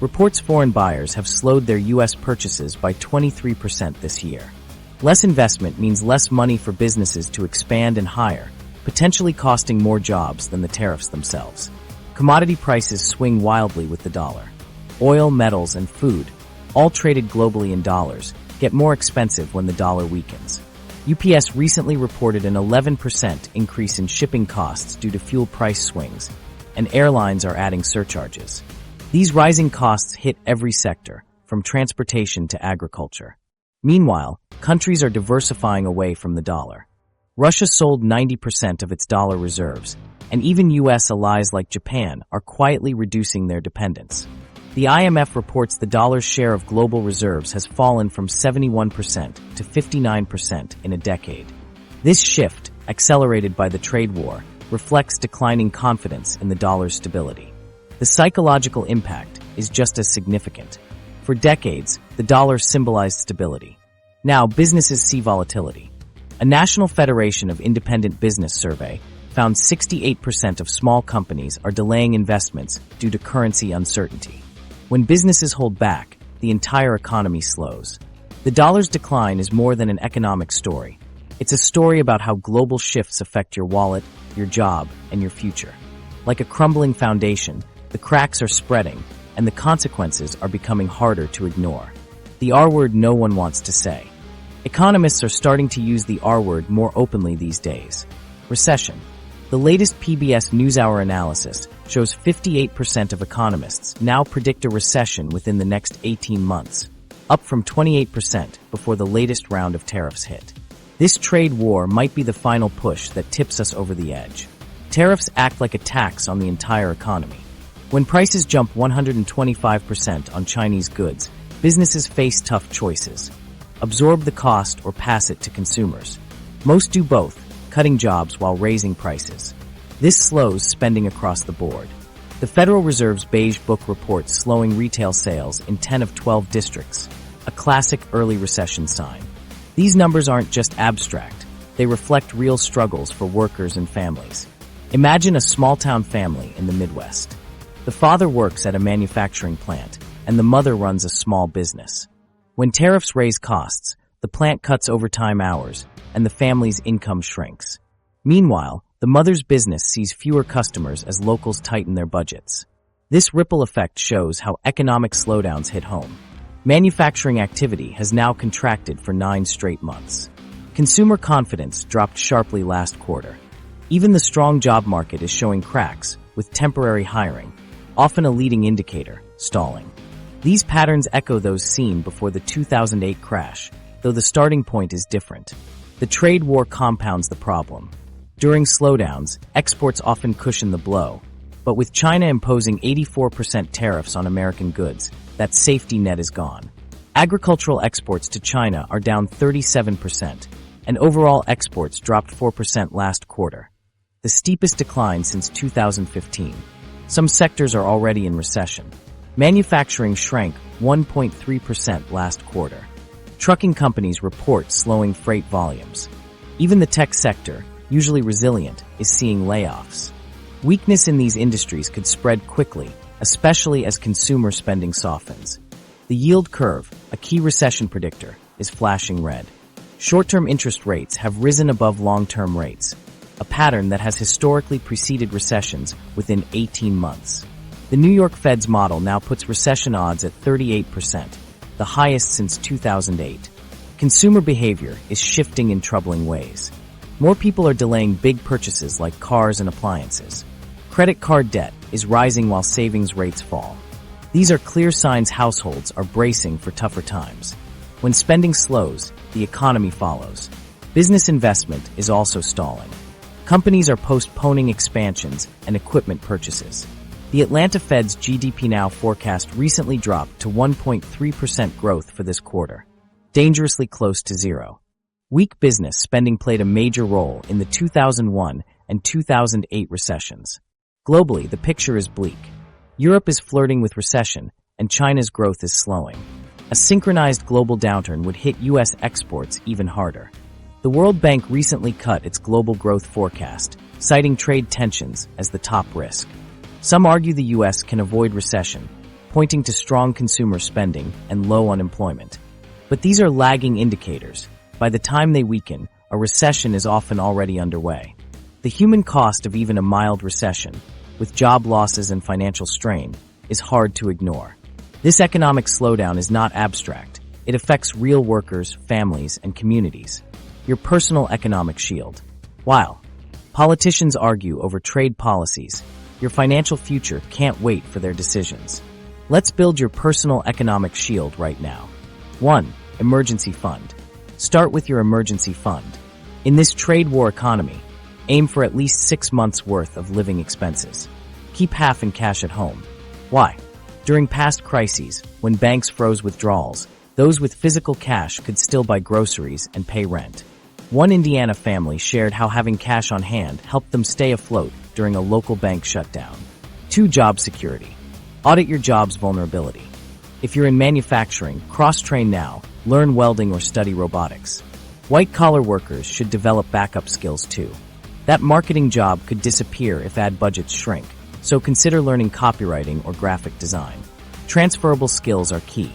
reports foreign buyers have slowed their U.S. purchases by 23% this year. Less investment means less money for businesses to expand and hire, potentially costing more jobs than the tariffs themselves. Commodity prices swing wildly with the dollar. Oil, metals, and food, all traded globally in dollars, get more expensive when the dollar weakens. UPS recently reported an 11% increase in shipping costs due to fuel price swings, and airlines are adding surcharges. These rising costs hit every sector, from transportation to agriculture. Meanwhile, countries are diversifying away from the dollar. Russia sold 90% of its dollar reserves, and even U.S. allies like Japan are quietly reducing their dependence. The IMF reports the dollar's share of global reserves has fallen from 71% to 59% in a decade. This shift, accelerated by the trade war, reflects declining confidence in the dollar's stability. The psychological impact is just as significant. For decades, the dollar symbolized stability. Now, businesses see volatility. A National Federation of Independent Business survey found 68% of small companies are delaying investments due to currency uncertainty. When businesses hold back, the entire economy slows. The dollar's decline is more than an economic story. It's a story about how global shifts affect your wallet, your job, and your future. Like a crumbling foundation, the cracks are spreading, and the consequences are becoming harder to ignore. The R word no one wants to say. Economists are starting to use the R word more openly these days. Recession. The latest PBS NewsHour analysis shows 58% of economists now predict a recession within the next 18 months, up from 28% before the latest round of tariffs hit. This trade war might be the final push that tips us over the edge. Tariffs act like a tax on the entire economy. When prices jump 125% on Chinese goods, businesses face tough choices. Absorb the cost or pass it to consumers. Most do both, cutting jobs while raising prices. This slows spending across the board. The Federal Reserve's Beige Book reports slowing retail sales in 10 of 12 districts, a classic early recession sign. These numbers aren't just abstract. They reflect real struggles for workers and families. Imagine a small-town family in the Midwest. The father works at a manufacturing plant, and the mother runs a small business. When tariffs raise costs, the plant cuts overtime hours, and the family's income shrinks. Meanwhile, the mother's business sees fewer customers as locals tighten their budgets. This ripple effect shows how economic slowdowns hit home. Manufacturing activity has now contracted for 9 straight months. Consumer confidence dropped sharply last quarter. Even the strong job market is showing cracks, with temporary hiring, often a leading indicator, stalling. These patterns echo those seen before the 2008 crash, though the starting point is different. The trade war compounds the problem. During slowdowns, exports often cushion the blow, but with China imposing 84% tariffs on American goods, that safety net is gone. Agricultural exports to China are down 37%, and overall exports dropped 4% last quarter, the steepest decline since 2015. Some sectors are already in recession. Manufacturing shrank 1.3% last quarter. Trucking companies report slowing freight volumes. Even the tech sector, usually resilient, is seeing layoffs. Weakness in these industries could spread quickly, especially as consumer spending softens. The yield curve, a key recession predictor, is flashing red. Short-term interest rates have risen above long-term rates, a pattern that has historically preceded recessions within 18 months. The New York Fed's model now puts recession odds at 38%, the highest since 2008. Consumer behavior is shifting in troubling ways. More people are delaying big purchases like cars and appliances. Credit card debt is rising while savings rates fall. These are clear signs households are bracing for tougher times. When spending slows, the economy follows. Business investment is also stalling. Companies are postponing expansions and equipment purchases. The Atlanta Fed's GDP Now forecast recently dropped to 1.3% growth for this quarter, dangerously close to zero. Weak business spending played a major role in the 2001 and 2008 recessions. Globally, the picture is bleak. Europe is flirting with recession, and China's growth is slowing. A synchronized global downturn would hit U.S. exports even harder. The World Bank recently cut its global growth forecast, citing trade tensions as the top risk. Some argue the U.S. can avoid recession, pointing to strong consumer spending and low unemployment. But these are lagging indicators. By the time they weaken, a recession is often already underway. The human cost of even a mild recession, with job losses and financial strain, is hard to ignore. This economic slowdown is not abstract. It affects real workers, families, and communities. Your personal economic shield. While politicians argue over trade policies, your financial future can't wait for their decisions. Let's build your personal economic shield right now. 1. Emergency fund. Start with your emergency fund. In this trade war economy, aim for at least 6 months' worth of living expenses. Keep half in cash at home. Why? During past crises, when banks froze withdrawals, those with physical cash could still buy groceries and pay rent. One Indiana family shared how having cash on hand helped them stay afloat during a local bank shutdown. 2. Job security. Audit your job's vulnerability. If you're in manufacturing, cross-train now, learn welding or study robotics. White-collar workers should develop backup skills too. That marketing job could disappear if ad budgets shrink, so consider learning copywriting or graphic design. Transferable skills are key.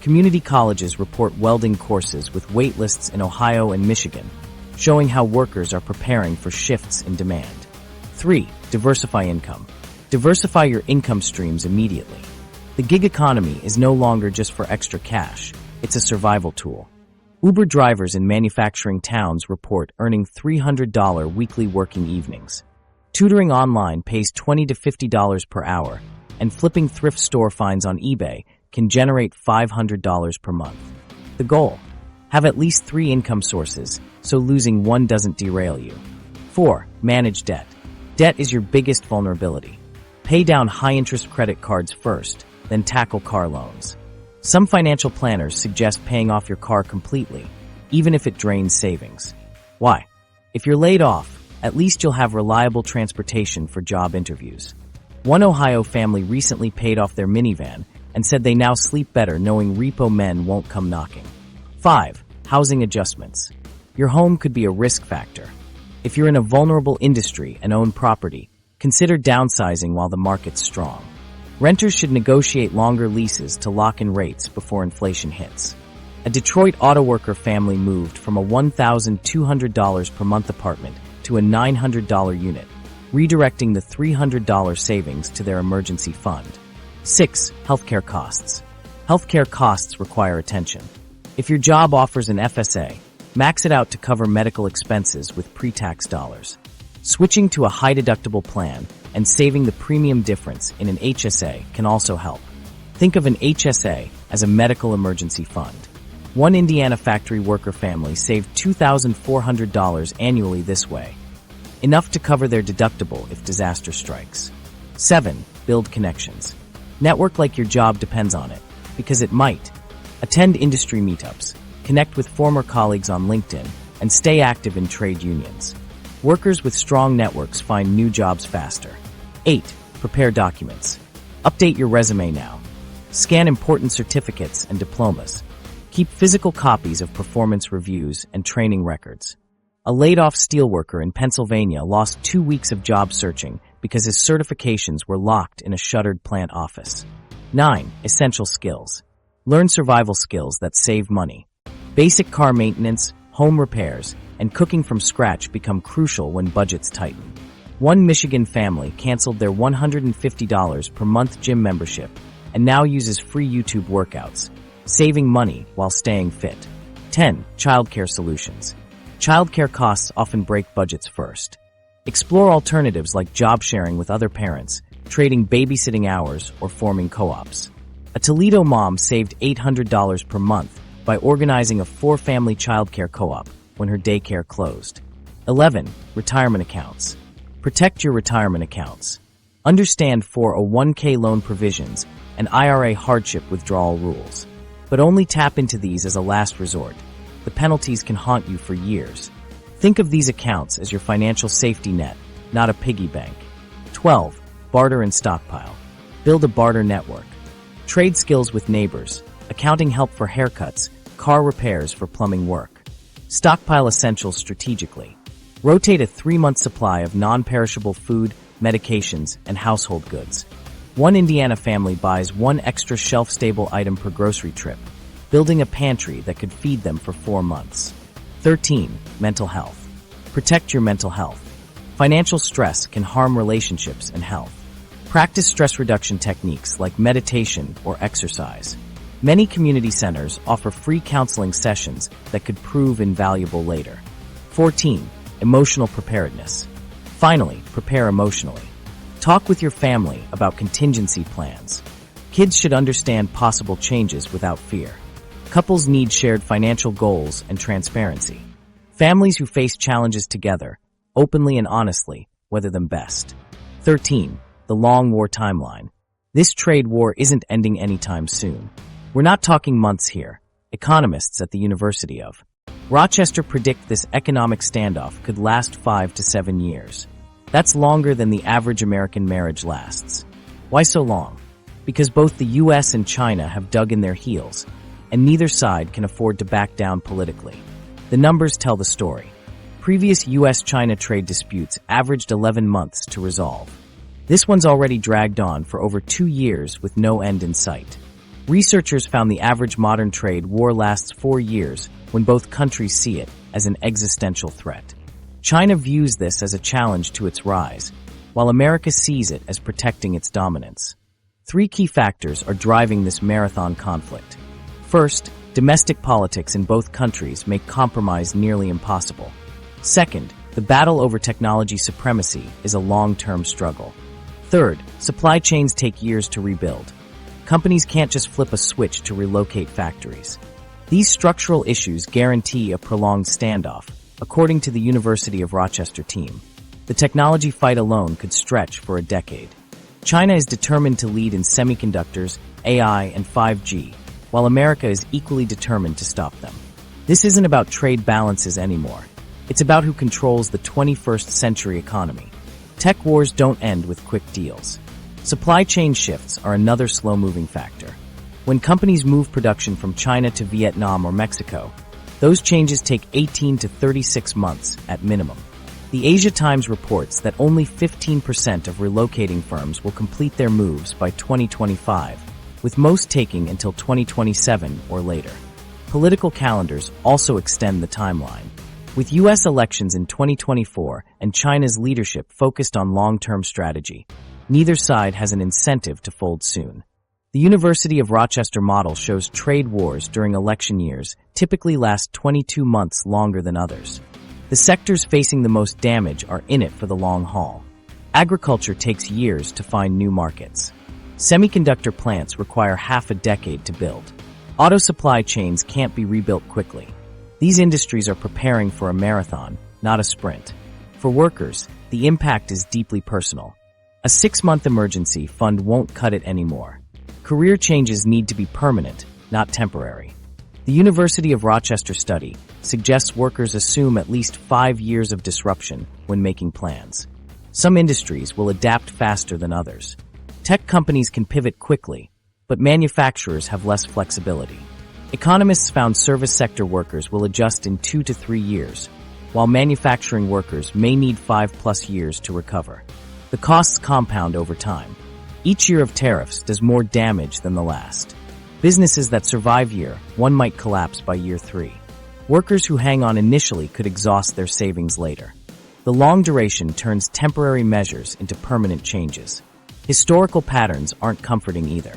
Community colleges report welding courses with wait lists in Ohio and Michigan, showing how workers are preparing for shifts in demand. 3. Diversify income. Diversify your income streams immediately. The gig economy is no longer just for extra cash, it's a survival tool. Uber drivers in manufacturing towns report earning $300 weekly working evenings. Tutoring online pays $20 to $50 per hour, and flipping thrift store finds on eBay can generate $500 per month. The goal? Have at least 3 income sources, so losing one doesn't derail you. 4. Manage debt. Debt is your biggest vulnerability. Pay down high-interest credit cards first, then tackle car loans. Some financial planners suggest paying off your car completely, even if it drains savings. Why? If you're laid off, at least you'll have reliable transportation for job interviews. One Ohio family recently paid off their minivan and said they now sleep better knowing repo men won't come knocking. 5. Housing adjustments. Your home could be a risk factor. If you're in a vulnerable industry and own property, consider downsizing while the market's strong. Renters should negotiate longer leases to lock in rates before inflation hits. A Detroit auto worker family moved from a $1,200 per month apartment to a $900 unit, redirecting the $300 savings to their emergency fund. 6. Healthcare costs. Healthcare costs require attention. If your job offers an FSA, max it out to cover medical expenses with pre-tax dollars. Switching to a high-deductible plan and saving the premium difference in an HSA can also help. Think of an HSA as a medical emergency fund. One Indiana factory worker family saved $2,400 annually this way, enough to cover their deductible if disaster strikes. 7. Build connections. Network like your job depends on it, because it might. Attend industry meetups, connect with former colleagues on LinkedIn, and stay active in trade unions. Workers with strong networks find new jobs faster. 8. Prepare documents. Update your resume now. Scan important certificates and diplomas. Keep physical copies of performance reviews and training records. A laid-off steelworker in Pennsylvania lost 2 weeks of job searching because his certifications were locked in a shuttered plant office. 9. Essential skills. Learn survival skills that save money. Basic car maintenance, home repairs, and cooking from scratch become crucial when budgets tighten. One Michigan family canceled their $150 per month gym membership and now uses free YouTube workouts, saving money while staying fit. 10. Childcare solutions. Childcare costs often break budgets first. Explore alternatives like job sharing with other parents, trading babysitting hours, or forming co-ops. A Toledo mom saved $800 per month by organizing a 4-family childcare co-op when her daycare closed. 11. Retirement accounts. Protect your retirement accounts. Understand 401k loan provisions and IRA hardship withdrawal rules. But only tap into these as a last resort. The penalties can haunt you for years. Think of these accounts as your financial safety net, not a piggy bank. 12. Barter and stockpile. Build a barter network. Trade skills with neighbors, accounting help for haircuts, car repairs for plumbing work. Stockpile essentials strategically. Rotate a 3-month supply of non-perishable food, medications, and household goods. One Indiana family buys 1 extra shelf-stable item per grocery trip, building a pantry that could feed them for 4 months. 13. Mental health. Protect your mental health. Financial stress can harm relationships and health. Practice stress reduction techniques like meditation or exercise. Many community centers offer free counseling sessions that could prove invaluable later. 14. Emotional preparedness. Finally, prepare emotionally. Talk with your family about contingency plans. Kids should understand possible changes without fear. Couples need shared financial goals and transparency. Families who face challenges together, openly and honestly, weather them best. 13. The long war timeline. This trade war isn't ending anytime soon. We're not talking months here. Economists at the University of Rochester predict this economic standoff could last 5 to 7 years. That's longer than the average American marriage lasts. Why so long? Because both the US and China have dug in their heels, and neither side can afford to back down politically. The numbers tell the story. Previous US-China trade disputes averaged 11 months to resolve. This one's already dragged on for over 2 years with no end in sight. Researchers found the average modern trade war lasts 4 years when both countries see it as an existential threat. China views this as a challenge to its rise, while America sees it as protecting its dominance. 3 key factors are driving this marathon conflict. First, domestic politics in both countries make compromise nearly impossible. Second, the battle over technology supremacy is a long-term struggle. Third, supply chains take years to rebuild. Companies can't just flip a switch to relocate factories. These structural issues guarantee a prolonged standoff, according to the University of Rochester team. The technology fight alone could stretch for a decade. China is determined to lead in semiconductors, AI, and 5G, while America is equally determined to stop them. This isn't about trade balances anymore. It's about who controls the 21st century economy. Tech wars don't end with quick deals. Supply chain shifts are another slow-moving factor. When companies move production from China to Vietnam or Mexico, those changes take 18 to 36 months at minimum. The Asia Times reports that only 15% of relocating firms will complete their moves by 2025, with most taking until 2027 or later. Political calendars also extend the timeline. With U.S. elections in 2024 and China's leadership focused on long-term strategy, neither side has an incentive to fold soon. The University of Rochester model shows trade wars during election years typically last 22 months longer than others. The sectors facing the most damage are in it for the long haul. Agriculture takes years to find new markets. Semiconductor plants require half a decade to build. Auto supply chains can't be rebuilt quickly. These industries are preparing for a marathon, not a sprint. For workers, the impact is deeply personal. A 6-month emergency fund won't cut it anymore. Career changes need to be permanent, not temporary. The University of Rochester study suggests workers assume at least 5 years of disruption when making plans. Some industries will adapt faster than others. Tech companies can pivot quickly, but manufacturers have less flexibility. Economists found service sector workers will adjust in 2 to 3 years, while manufacturing workers may need 5+ years to recover. The costs compound over time. Each year of tariffs does more damage than the last. Businesses that survive year 1 might collapse by year 3. Workers who hang on initially could exhaust their savings later. The long duration turns temporary measures into permanent changes. Historical patterns aren't comforting either.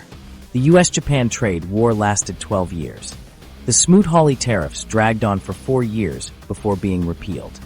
The U.S.-Japan trade war lasted 12 years. The Smoot-Hawley tariffs dragged on for 4 years before being repealed.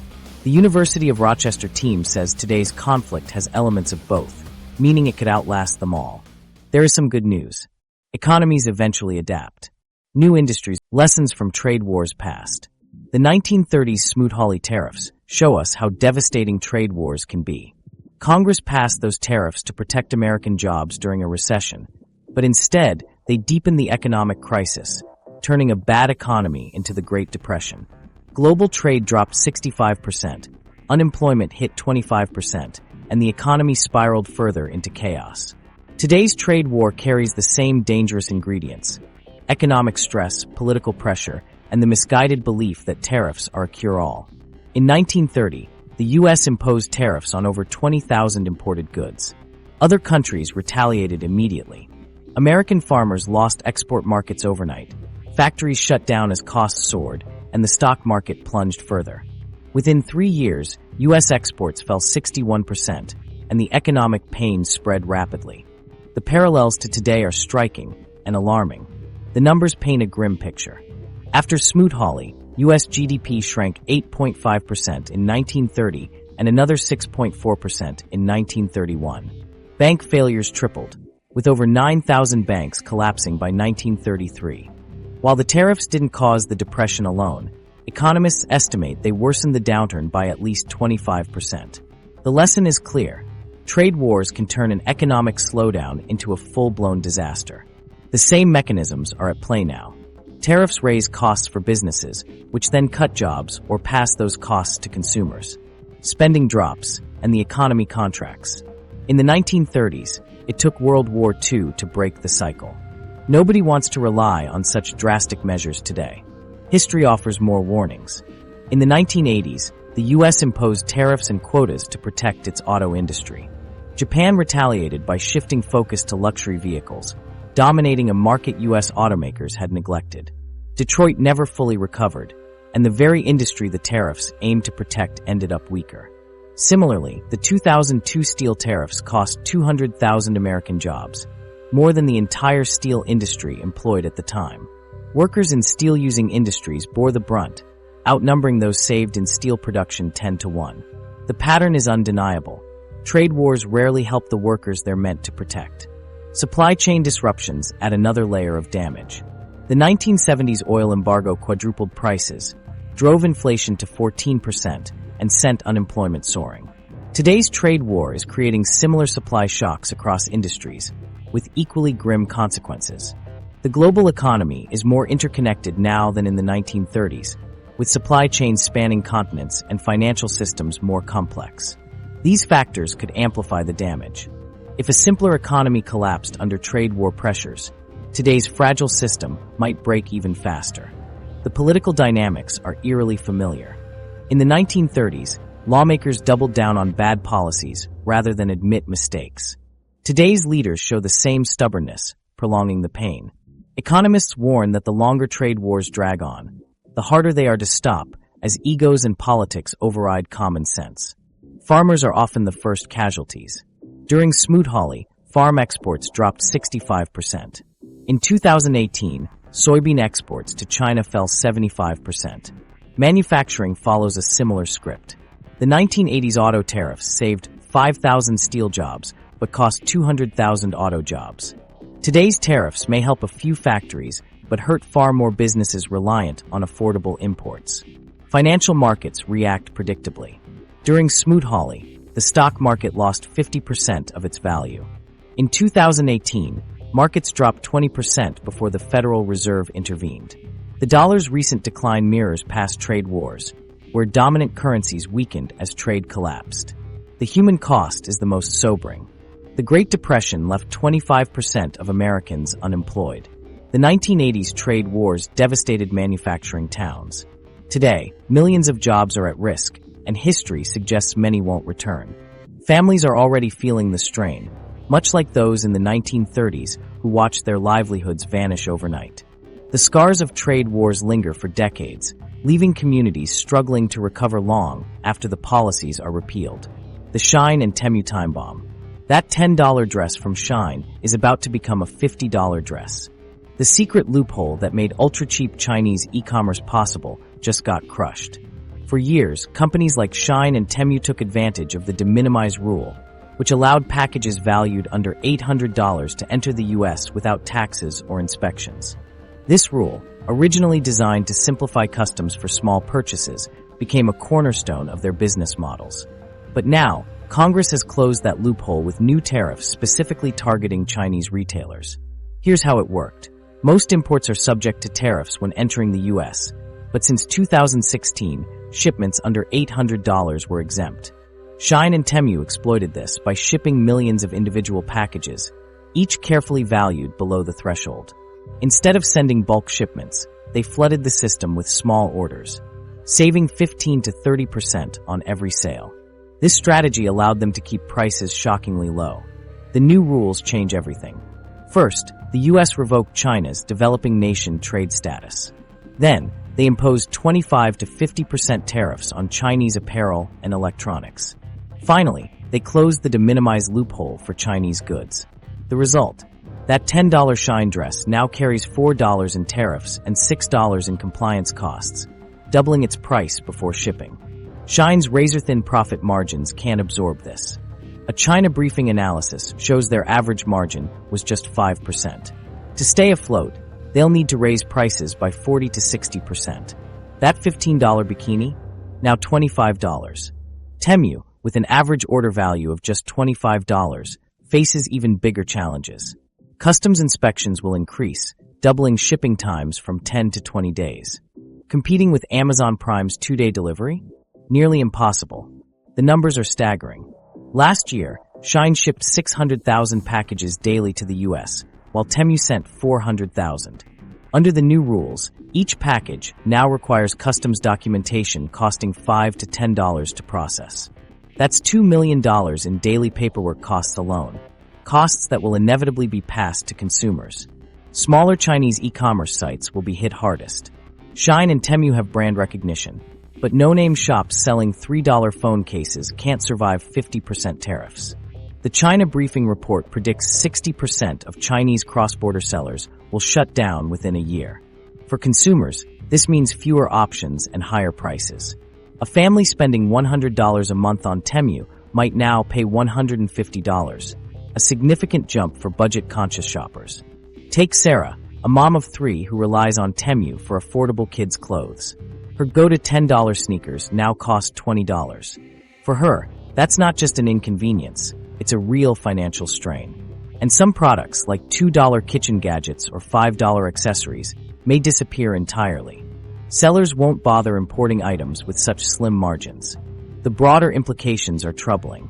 The University of Rochester team says today's conflict has elements of both, meaning it could outlast them all. There is some good news. Economies eventually adapt. New industries, lessons from trade wars past. The 1930s Smoot-Hawley tariffs show us how devastating trade wars can be. Congress passed those tariffs to protect American jobs during a recession, but instead, they deepened the economic crisis, turning a bad economy into the Great Depression. Global trade dropped 65%, unemployment hit 25%, and the economy spiraled further into chaos. Today's trade war carries the same dangerous ingredients: economic stress, political pressure, and the misguided belief that tariffs are a cure-all. In 1930, the U.S. imposed tariffs on over 20,000 imported goods. Other countries retaliated immediately. American farmers lost export markets overnight, factories shut down as costs soared, and the stock market plunged further. Within 3 years, U.S. exports fell 61%, and the economic pain spread rapidly. The parallels to today are striking and alarming. The numbers paint a grim picture. After Smoot-Hawley, U.S. GDP shrank 8.5% in 1930 and another 6.4% in 1931. Bank failures tripled, with over 9,000 banks collapsing by 1933. While the tariffs didn't cause the depression alone, economists estimate they worsened the downturn by at least 25%. The lesson is clear. Trade wars can turn an economic slowdown into a full-blown disaster. The same mechanisms are at play now. Tariffs raise costs for businesses, which then cut jobs or pass those costs to consumers. Spending drops, and the economy contracts. In the 1930s, it took World War II to break the cycle. Nobody wants to rely on such drastic measures today. History offers more warnings. In the 1980s, the U.S. imposed tariffs and quotas to protect its auto industry. Japan retaliated by shifting focus to luxury vehicles, dominating a market U.S. automakers had neglected. Detroit never fully recovered, and the very industry the tariffs aimed to protect ended up weaker. Similarly, the 2002 steel tariffs cost 200,000 American jobs, more than the entire steel industry employed at the time. Workers in steel-using industries bore the brunt, outnumbering those saved in steel production 10 to 1. The pattern is undeniable. Trade wars rarely help the workers they're meant to protect. Supply chain disruptions add another layer of damage. The 1970s oil embargo quadrupled prices, drove inflation to 14%, and sent unemployment soaring. Today's trade war is creating similar supply shocks across industries, with equally grim consequences. The global economy is more interconnected now than in the 1930s, with supply chains spanning continents and financial systems more complex. These factors could amplify the damage. If a simpler economy collapsed under trade war pressures, today's fragile system might break even faster. The political dynamics are eerily familiar. In the 1930s, lawmakers doubled down on bad policies rather than admit mistakes. Today's leaders show the same stubbornness, prolonging the pain. Economists warn that the longer trade wars drag on, the harder they are to stop as egos and politics override common sense. Farmers are often the first casualties. During Smoot-Hawley, farm exports dropped 65%. In 2018, soybean exports to China fell 75%. Manufacturing follows a similar script. The 1980s auto tariffs saved 5,000 steel jobs but cost 200,000 auto jobs. Today's tariffs may help a few factories but hurt far more businesses reliant on affordable imports. Financial markets react predictably. During Smoot-Hawley, the stock market lost 50% of its value. In 2018, markets dropped 20% before the Federal Reserve intervened. The dollar's recent decline mirrors past trade wars, where dominant currencies weakened as trade collapsed. The human cost is the most sobering. The Great Depression left 25% of Americans unemployed. The 1980s trade wars devastated manufacturing towns. Today, millions of jobs are at risk, and history suggests many won't return. Families are already feeling the strain, much like those in the 1930s who watched their livelihoods vanish overnight. The scars of trade wars linger for decades, leaving communities struggling to recover long after the policies are repealed. The Shein and Temu time bomb. That $10 dress from Shein is about to become a $50 dress. The secret loophole that made ultra-cheap Chinese e-commerce possible just got crushed. For years, companies like Shein and Temu took advantage of the de minimis rule, which allowed packages valued under $800 to enter the U.S. without taxes or inspections. This rule, originally designed to simplify customs for small purchases, became a cornerstone of their business models. But now, Congress has closed that loophole with new tariffs specifically targeting Chinese retailers. Here's how it worked. Most imports are subject to tariffs when entering the U.S., but since 2016, shipments under $800 were exempt. Shein and Temu exploited this by shipping millions of individual packages, each carefully valued below the threshold. Instead of sending bulk shipments, they flooded the system with small orders, saving 15 to 30% on every sale. This strategy allowed them to keep prices shockingly low. The new rules change everything. First, the U.S. revoked China's developing nation trade status. Then, they imposed 25 to 50% tariffs on Chinese apparel and electronics. Finally, they closed the de minimis loophole for Chinese goods. The result? That $10 Shein dress now carries $4 in tariffs and $6 in compliance costs, doubling its price before shipping. Shein's razor-thin profit margins can't absorb this. A China briefing analysis shows their average margin was just 5%. To stay afloat, they'll need to raise prices by 40 to 60%. That $15 bikini? Now $25. Temu, with an average order value of just $25, faces even bigger challenges. Customs inspections will increase, doubling shipping times from 10 to 20 days. Competing with Amazon Prime's 2-day delivery? Nearly impossible. The numbers are staggering. Last year, Shein shipped 600,000 packages daily to the U.S., while Temu sent 400,000. Under the new rules, each package now requires customs documentation costing $5 to $10 to process. That's $2 million in daily paperwork costs alone. costs that will inevitably be passed to consumers. Smaller Chinese e-commerce sites will be hit hardest. Shein and Temu have brand recognition, but no-name shops selling $3 phone cases can't survive 50% tariffs. The China Briefing report predicts 60% of Chinese cross-border sellers will shut down within a year. For consumers, this means fewer options and higher prices. A family spending $100 a month on Temu might now pay $150, a significant jump for budget-conscious shoppers. Take Sarah, a mom of 3 who relies on Temu for affordable kids' clothes. Her go-to $10 sneakers now cost $20. For her, that's not just an inconvenience, it's a real financial strain. And some products, like $2 kitchen gadgets or $5 accessories, may disappear entirely. Sellers won't bother importing items with such slim margins. The broader implications are troubling.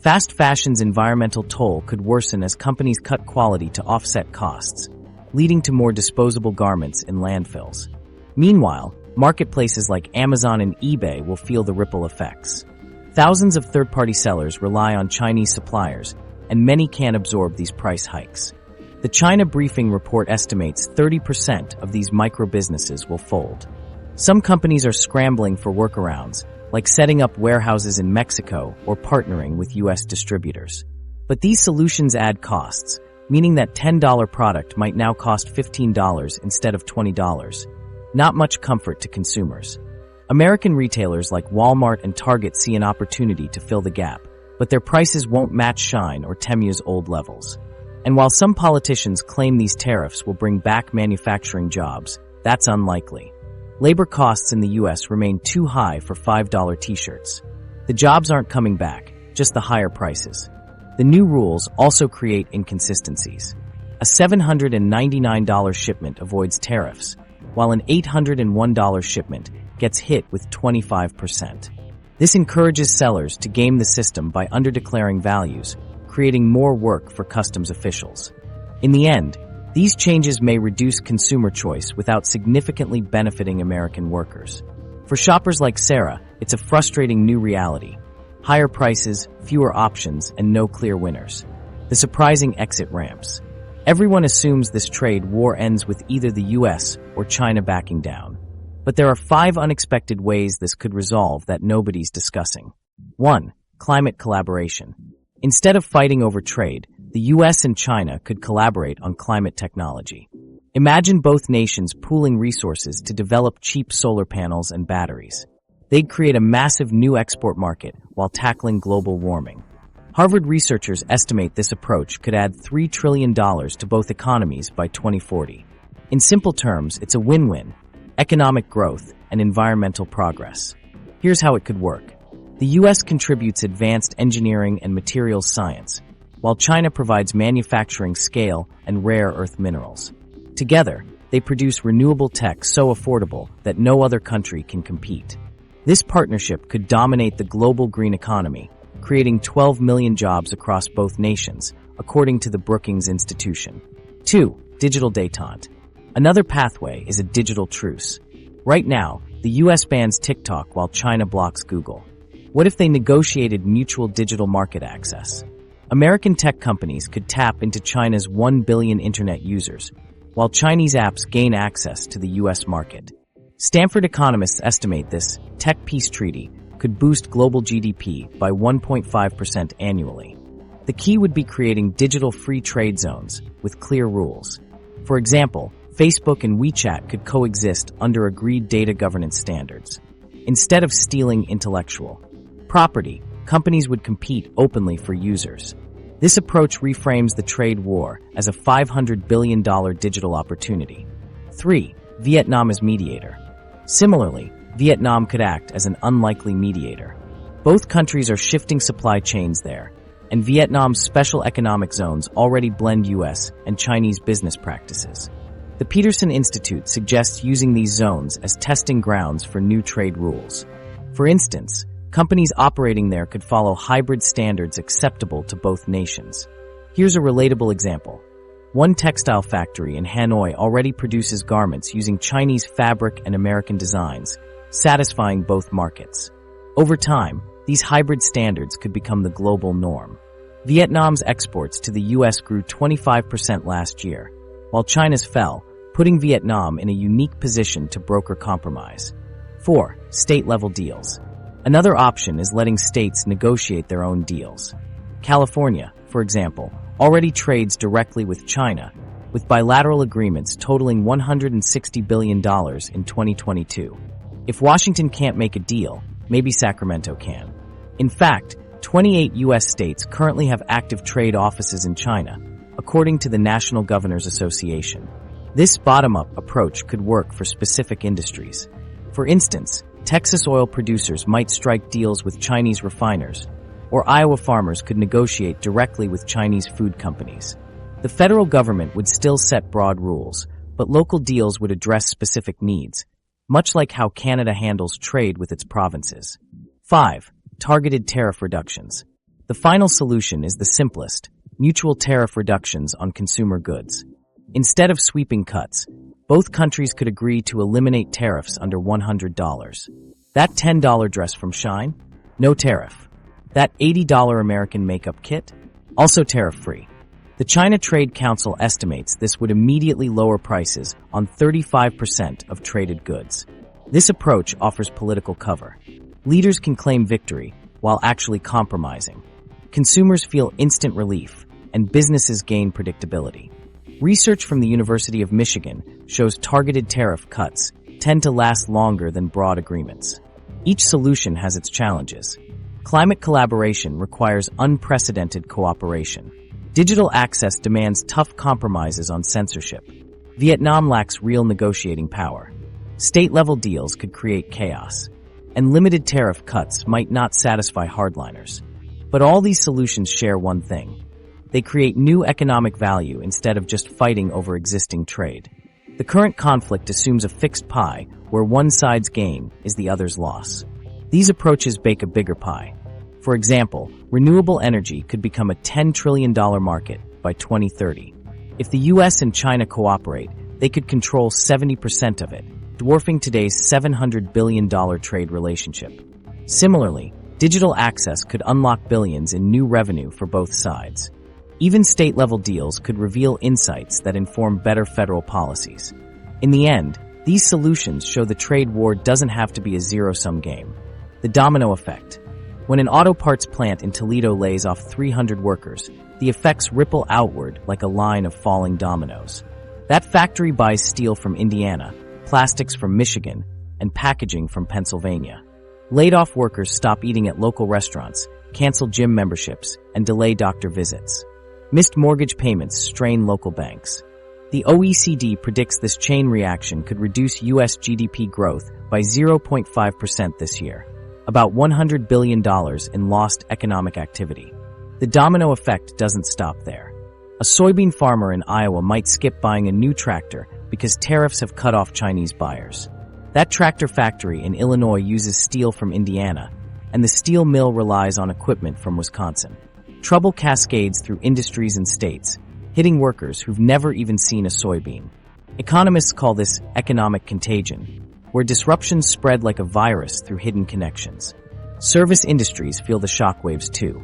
Fast fashion's environmental toll could worsen as companies cut quality to offset costs, leading to more disposable garments in landfills. Meanwhile, marketplaces like Amazon and eBay will feel the ripple effects. Thousands of third-party sellers rely on Chinese suppliers, and many can't absorb these price hikes. The China Briefing report estimates 30% of these micro-businesses will fold. Some companies are scrambling for workarounds, like setting up warehouses in Mexico or partnering with U.S. distributors. But these solutions add costs, meaning that $10 product might now cost $15 instead of $20. Not much comfort to consumers. American retailers like Walmart and Target see an opportunity to fill the gap, but their prices won't match Shein or Temu's old levels. And while some politicians claim these tariffs will bring back manufacturing jobs, that's unlikely. Labor costs in the U.S. remain too high for $5 t-shirts. The jobs aren't coming back, just the higher prices. The new rules also create inconsistencies. A $799 shipment avoids tariffs, while an $801 shipment gets hit with 25%. This encourages sellers to game the system by underdeclaring values, creating more work for customs officials. In the end, these changes may reduce consumer choice without significantly benefiting American workers. For shoppers like Sarah, it's a frustrating new reality. Higher prices, fewer options, and no clear winners. The surprising exit ramps. Everyone assumes this trade war ends with either the US or China backing down. But there are 5 unexpected ways this could resolve that nobody's discussing. 1. Climate collaboration. Instead of fighting over trade, the US and China could collaborate on climate technology. Imagine both nations pooling resources to develop cheap solar panels and batteries. They'd create a massive new export market while tackling global warming. Harvard researchers estimate this approach could add $3 trillion to both economies by 2040. In simple terms, it's a win-win: economic growth and environmental progress. Here's how it could work. The U.S. contributes advanced engineering and materials science, while China provides manufacturing scale and rare earth minerals. Together, they produce renewable tech so affordable that no other country can compete. This partnership could dominate the global green economy, creating 12 million jobs across both nations, according to the Brookings Institution. 2. Digital détente. Another pathway is a digital truce. Right now, the U.S. bans TikTok while China blocks Google. What if they negotiated mutual digital market access? American tech companies could tap into China's 1 billion internet users, while Chinese apps gain access to the U.S. market. Stanford economists estimate this tech peace treaty could boost global GDP by 1.5% annually. The key would be creating digital free trade zones with clear rules. For example, Facebook and WeChat could coexist under agreed data governance standards. Instead of stealing intellectual property, companies would compete openly for users. This approach reframes the trade war as a $500 billion digital opportunity. 3. Vietnam as mediator. Similarly, Vietnam could act as an unlikely mediator. Both countries are shifting supply chains there, and Vietnam's special economic zones already blend U.S. and Chinese business practices. The Peterson Institute suggests using these zones as testing grounds for new trade rules. For instance, companies operating there could follow hybrid standards acceptable to both nations. Here's a relatable example. One textile factory in Hanoi already produces garments using Chinese fabric and American designs, satisfying both markets. Over time, these hybrid standards could become the global norm. Vietnam's exports to the US grew 25% last year, while China's fell, putting Vietnam in a unique position to broker compromise. 4. State-level deals. Another option is letting states negotiate their own deals. California, for example, already trades directly with China, with bilateral agreements totaling $160 billion in 2022. If Washington can't make a deal, maybe Sacramento can. In fact, 28 U.S. states currently have active trade offices in China, according to the National Governors Association. This bottom-up approach could work for specific industries. For instance, Texas oil producers might strike deals with Chinese refiners, or Iowa farmers could negotiate directly with Chinese food companies. The federal government would still set broad rules, but local deals would address specific needs, much like how Canada handles trade with its provinces. 5. Targeted tariff reductions. The final solution is the simplest: mutual tariff reductions on consumer goods. Instead of sweeping cuts, both countries could agree to eliminate tariffs under $100. That $10 dress from Shein? No tariff. That $80 American makeup kit? Also tariff-free. The China Trade Council estimates this would immediately lower prices on 35% of traded goods. This approach offers political cover. Leaders can claim victory while actually compromising. Consumers feel instant relief, and businesses gain predictability. Research from the University of Michigan shows targeted tariff cuts tend to last longer than broad agreements. Each solution has its challenges. Climate collaboration requires unprecedented cooperation. Digital access demands tough compromises on censorship. Vietnam lacks real negotiating power. State-level deals could create chaos. And limited tariff cuts might not satisfy hardliners. But all these solutions share one thing. They create new economic value instead of just fighting over existing trade. The current conflict assumes a fixed pie where one side's gain is the other's loss. These approaches bake a bigger pie. For example, renewable energy could become a $10 trillion market by 2030. If the US and China cooperate, they could control 70% of it, dwarfing today's $700 billion trade relationship. Similarly, digital access could unlock billions in new revenue for both sides. Even state-level deals could reveal insights that inform better federal policies. In the end, these solutions show the trade war doesn't have to be a zero-sum game. The domino effect. When an auto parts plant in Toledo lays off 300 workers, the effects ripple outward like a line of falling dominoes. That factory buys steel from Indiana, plastics from Michigan, and packaging from Pennsylvania. Laid-off workers stop eating at local restaurants, cancel gym memberships, and delay doctor visits. Missed mortgage payments strain local banks. The OECD predicts this chain reaction could reduce U.S. GDP growth by 0.5% this year, about $100 billion in lost economic activity. The domino effect doesn't stop there. A soybean farmer in Iowa might skip buying a new tractor because tariffs have cut off Chinese buyers. That tractor factory in Illinois uses steel from Indiana, and the steel mill relies on equipment from Wisconsin. Trouble cascades through industries and states, hitting workers who've never even seen a soybean. Economists call this economic contagion, where disruptions spread like a virus through hidden connections. Service industries feel the shockwaves too.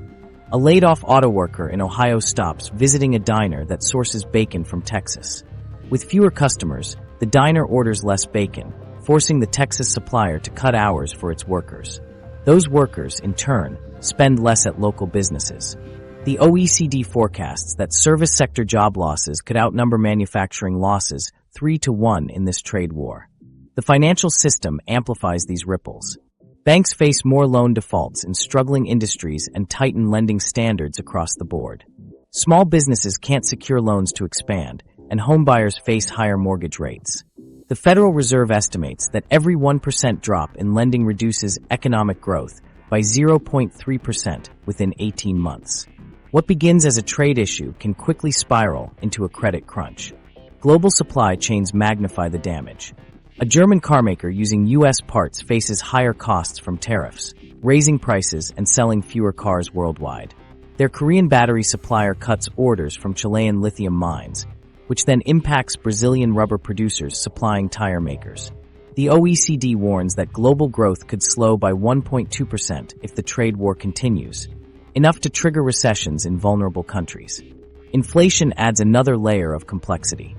A laid-off auto worker in Ohio stops visiting a diner that sources bacon from Texas. With fewer customers, the diner orders less bacon, forcing the Texas supplier to cut hours for its workers. Those workers, in turn, spend less at local businesses. The OECD forecasts that service sector job losses could outnumber manufacturing losses 3-to-1 in this trade war. The financial system amplifies these ripples. Banks face more loan defaults in struggling industries and tighten lending standards across the board. Small businesses can't secure loans to expand, and homebuyers face higher mortgage rates. The Federal Reserve estimates that every 1% drop in lending reduces economic growth by 0.3% within 18 months. What begins as a trade issue can quickly spiral into a credit crunch. Global supply chains magnify the damage. A German carmaker using U.S. parts faces higher costs from tariffs, raising prices and selling fewer cars worldwide. Their Korean battery supplier cuts orders from Chilean lithium mines, which then impacts Brazilian rubber producers supplying tire makers. The OECD warns that global growth could slow by 1.2% if the trade war continues. enough to trigger recessions in vulnerable countries. Inflation adds another layer of complexity.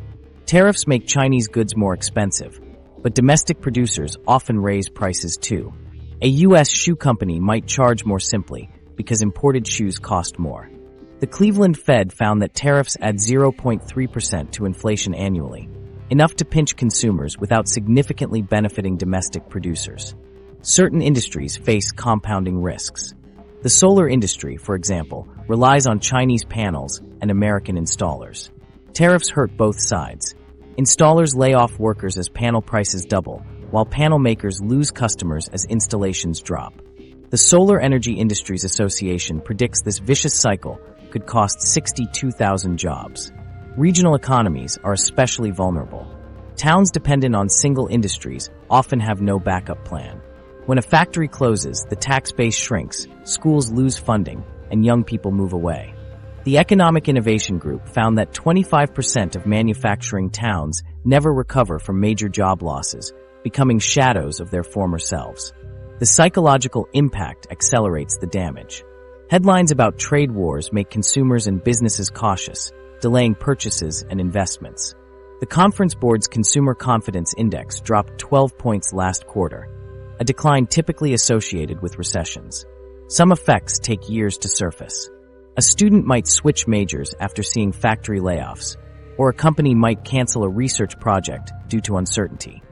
Tariffs make Chinese goods more expensive, but domestic producers often raise prices too. A U.S. shoe company might charge more simply because imported shoes cost more. The Cleveland Fed found that tariffs add 0.3% to inflation annually, enough to pinch consumers without significantly benefiting domestic producers. Certain industries face compounding risks. The solar industry, for example, relies on Chinese panels and American installers. Tariffs hurt both sides. Installers lay off workers as panel prices double, while panel makers lose customers as installations drop. The Solar Energy Industries Association predicts this vicious cycle could cost 62,000 jobs. Regional economies are especially vulnerable. Towns dependent on single industries often have no backup plan. When a factory closes, the tax base shrinks, schools lose funding, and young people move away. The Economic Innovation Group found that 25% of manufacturing towns never recover from major job losses, becoming shadows of their former selves. The psychological impact accelerates the damage. Headlines about trade wars make consumers and businesses cautious, delaying purchases and investments. The Conference Board's Consumer Confidence Index dropped 12 points last quarter, a decline typically associated with recessions. Some effects take years to surface. A student might switch majors after seeing factory layoffs, or a company might cancel a research project due to uncertainty.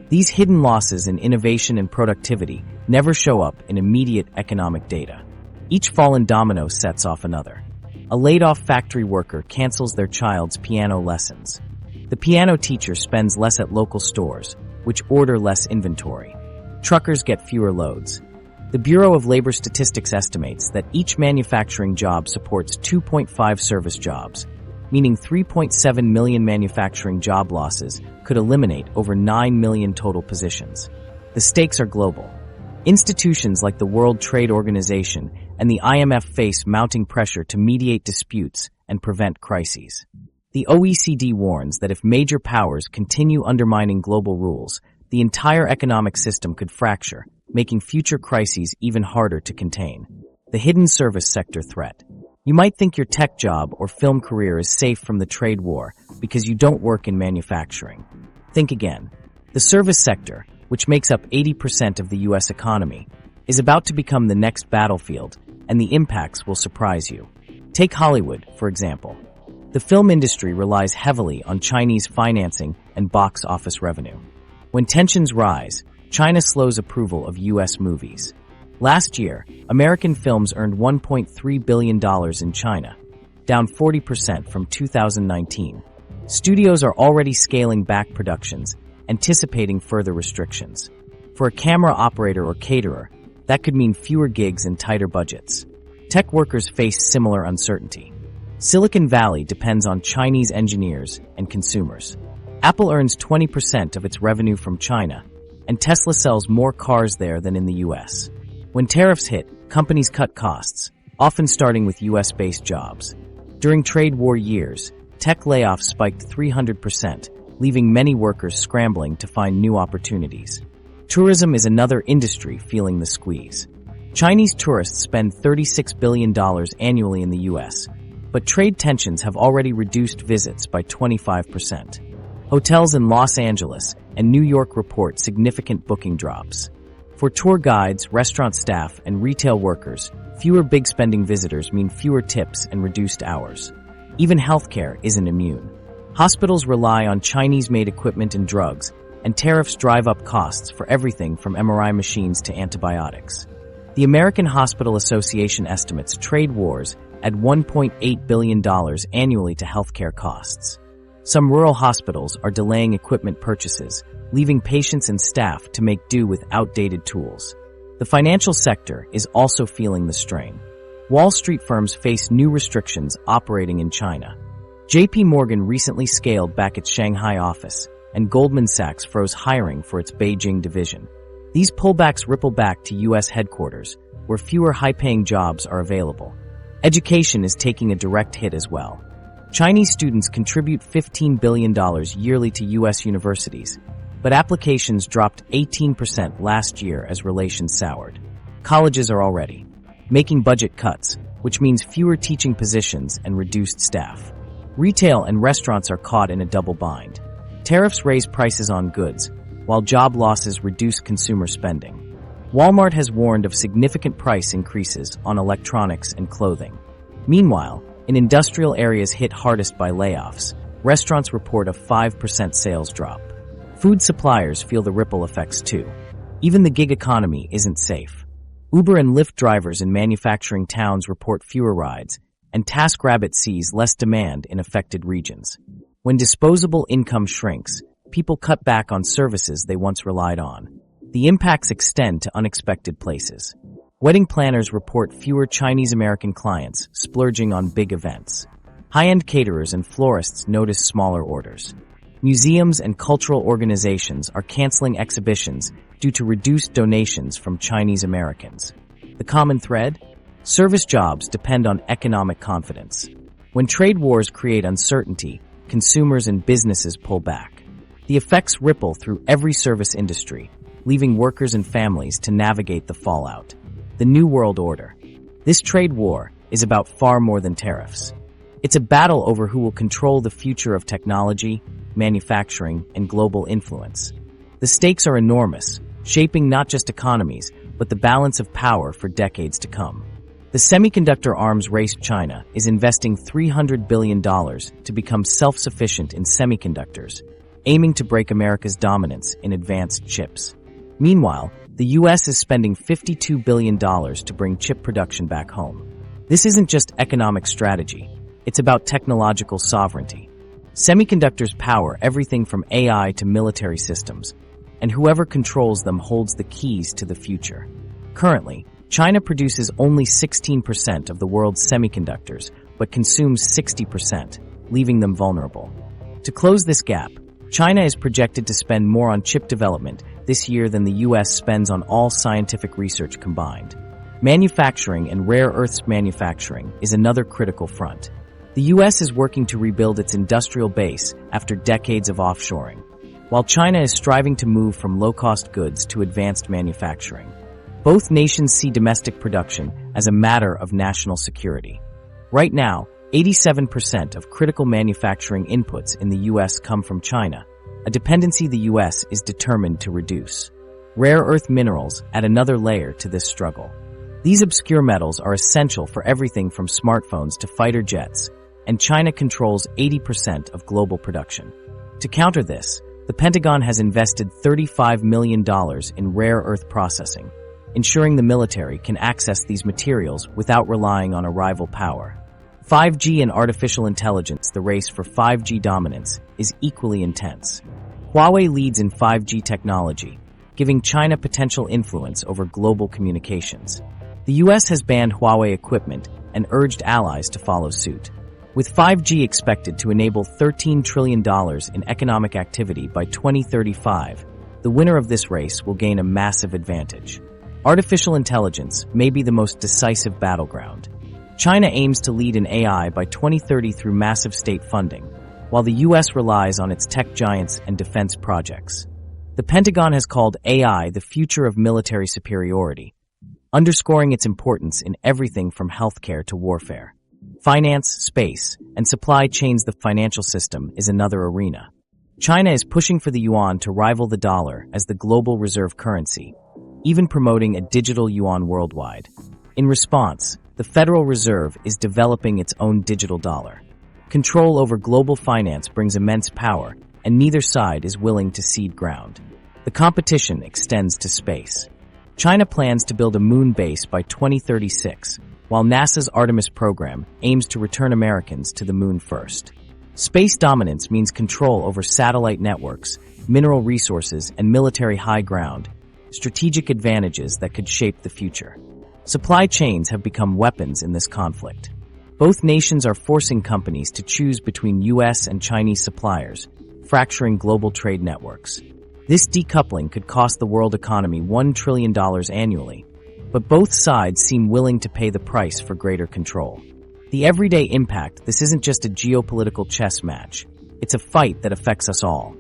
These hidden losses in innovation and productivity never show up in immediate economic data. Each fallen domino sets off another. A laid-off factory worker cancels their child's piano lessons. The piano teacher spends less at local stores, which order less inventory. Truckers get fewer loads. The Bureau of Labor Statistics estimates that each manufacturing job supports 2.5 service jobs, meaning 3.7 million manufacturing job losses could eliminate over 9 million total positions. The stakes are global. Institutions like the World Trade Organization and the IMF face mounting pressure to mediate disputes and prevent crises. The OECD warns that if major powers continue undermining global rules, the entire economic system could fracture, making future crises even harder to contain. The hidden service sector threat. You might think your tech job or film career is safe from the trade war because you don't work in manufacturing. Think again. The service sector, which makes up 80% of the U.S. economy, is about to become the next battlefield, and the impacts will surprise you. Take Hollywood, for example. The film industry relies heavily on Chinese financing and box office revenue. When tensions rise, China slows approval of U.S. movies. Last year, American films earned $1.3 billion in China, down 40% from 2019. Studios are already scaling back productions, anticipating further restrictions. For a camera operator or caterer, that could mean fewer gigs and tighter budgets. Tech workers face similar uncertainty. Silicon Valley depends on Chinese engineers and consumers. Apple earns 20% of its revenue from China, and Tesla sells more cars there than in the U.S. When tariffs hit, companies cut costs, often starting with U.S.-based jobs. During trade war years, tech layoffs spiked 300%, leaving many workers scrambling to find new opportunities. Tourism is another industry feeling the squeeze. Chinese tourists spend $36 billion annually in the U.S., but trade tensions have already reduced visits by 25%. Hotels in Los Angeles and New York report significant booking drops. For tour guides, restaurant staff, and retail workers, fewer big-spending visitors mean fewer tips and reduced hours. Even healthcare isn't immune. Hospitals rely on Chinese-made equipment and drugs, and tariffs drive up costs for everything from MRI machines to antibiotics. The American Hospital Association estimates trade wars add $1.8 billion annually to healthcare costs. Some rural hospitals are delaying equipment purchases, leaving patients and staff to make do with outdated tools. The financial sector is also feeling the strain. Wall Street firms face new restrictions operating in China. JP Morgan recently scaled back its Shanghai office, and Goldman Sachs froze hiring for its Beijing division. These pullbacks ripple back to U.S. headquarters, where fewer high-paying jobs are available. Education is taking a direct hit as well. Chinese students contribute $15 billion yearly to U.S. universities, but applications dropped 18% last year as relations soured. Colleges are already making budget cuts, which means fewer teaching positions and reduced staff. Retail and restaurants are caught in a double bind. Tariffs raise prices on goods, while job losses reduce consumer spending. Walmart has warned of significant price increases on electronics and clothing. Meanwhile, in industrial areas hit hardest by layoffs, restaurants report a 5% sales drop. Food suppliers feel the ripple effects too. Even the gig economy isn't safe. Uber and Lyft drivers in manufacturing towns report fewer rides, and TaskRabbit sees less demand in affected regions. When disposable income shrinks, people cut back on services they once relied on. The impacts extend to unexpected places. Wedding planners report fewer Chinese-American clients splurging on big events. High-end caterers and florists notice smaller orders. Museums and cultural organizations are canceling exhibitions due to reduced donations from Chinese Americans. The common thread? Service jobs depend on economic confidence. When trade wars create uncertainty, consumers and businesses pull back. The effects ripple through every service industry, leaving workers and families to navigate the fallout. The New World Order. This trade war is about far more than tariffs. It's a battle over who will control the future of technology, manufacturing, and global influence. The stakes are enormous, shaping not just economies, but the balance of power for decades to come. The semiconductor arms race China is investing $300 billion to become self-sufficient in semiconductors, aiming to break America's dominance in advanced chips. Meanwhile, the U.S. is spending $52 billion to bring chip production back home. This isn't just economic strategy, it's about technological sovereignty. Semiconductors power everything from AI to military systems, and whoever controls them holds the keys to the future. Currently, China produces only 16% of the world's semiconductors, but consumes 60%, leaving them vulnerable. To close this gap, China is projected to spend more on chip development this year than the U.S. spends on all scientific research combined. Manufacturing and rare earths manufacturing is another critical front. The U.S. is working to rebuild its industrial base after decades of offshoring, while China is striving to move from low-cost goods to advanced manufacturing. Both nations see domestic production as a matter of national security. Right now, 87% of critical manufacturing inputs in the U.S. come from China, a dependency the U.S. is determined to reduce. Rare earth minerals add another layer to this struggle. These obscure metals are essential for everything from smartphones to fighter jets, and China controls 80% of global production. To counter this, the Pentagon has invested $35 million in rare earth processing, ensuring the military can access these materials without relying on a rival power. 5G and artificial intelligence, the race for 5G dominance, is equally intense. Huawei leads in 5G technology, giving China potential influence over global communications. The U.S. has banned Huawei equipment and urged allies to follow suit. With 5G expected to enable $13 trillion in economic activity by 2035, the winner of this race will gain a massive advantage. Artificial intelligence may be the most decisive battleground. China aims to lead in AI by 2030 through massive state funding, while the U.S. relies on its tech giants and defense projects. The Pentagon has called AI the future of military superiority, underscoring its importance in everything from healthcare to warfare. Finance, space, and supply chains. The financial system is another arena. China is pushing for the yuan to rival the dollar as the global reserve currency, even promoting a digital yuan worldwide. In response, the Federal Reserve is developing its own digital dollar. Control over global finance brings immense power, and neither side is willing to cede ground. The competition extends to space. China plans to build a moon base by 2036, while NASA's Artemis program aims to return Americans to the moon first. Space dominance means control over satellite networks, mineral resources, and military high ground, strategic advantages that could shape the future. Supply chains have become weapons in this conflict. Both nations are forcing companies to choose between U.S. and Chinese suppliers, fracturing global trade networks. This decoupling could cost the world economy $1 trillion annually, but both sides seem willing to pay the price for greater control. The everyday impact: this isn't just a geopolitical chess match. It's a fight that affects us all.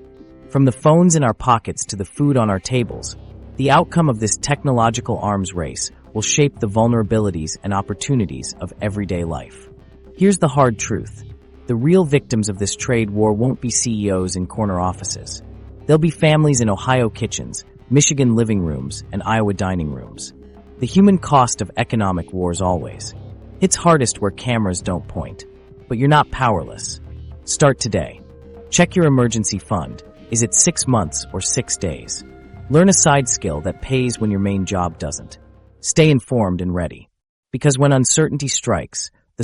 From the phones in our pockets to the food on our tables, the outcome of this technological arms race will shape the vulnerabilities and opportunities of everyday life. Here's the hard truth. The real victims of this trade war won't be CEOs in corner offices. They'll be families in Ohio kitchens, Michigan living rooms, and Iowa dining rooms. The human cost of economic wars always. It's hardest where cameras don't point. But you're not powerless. Start today. Check your emergency fund. Is it 6 months or 6 days? Learn a side skill that pays when your main job doesn't. Stay informed and ready. Because when uncertainty strikes, the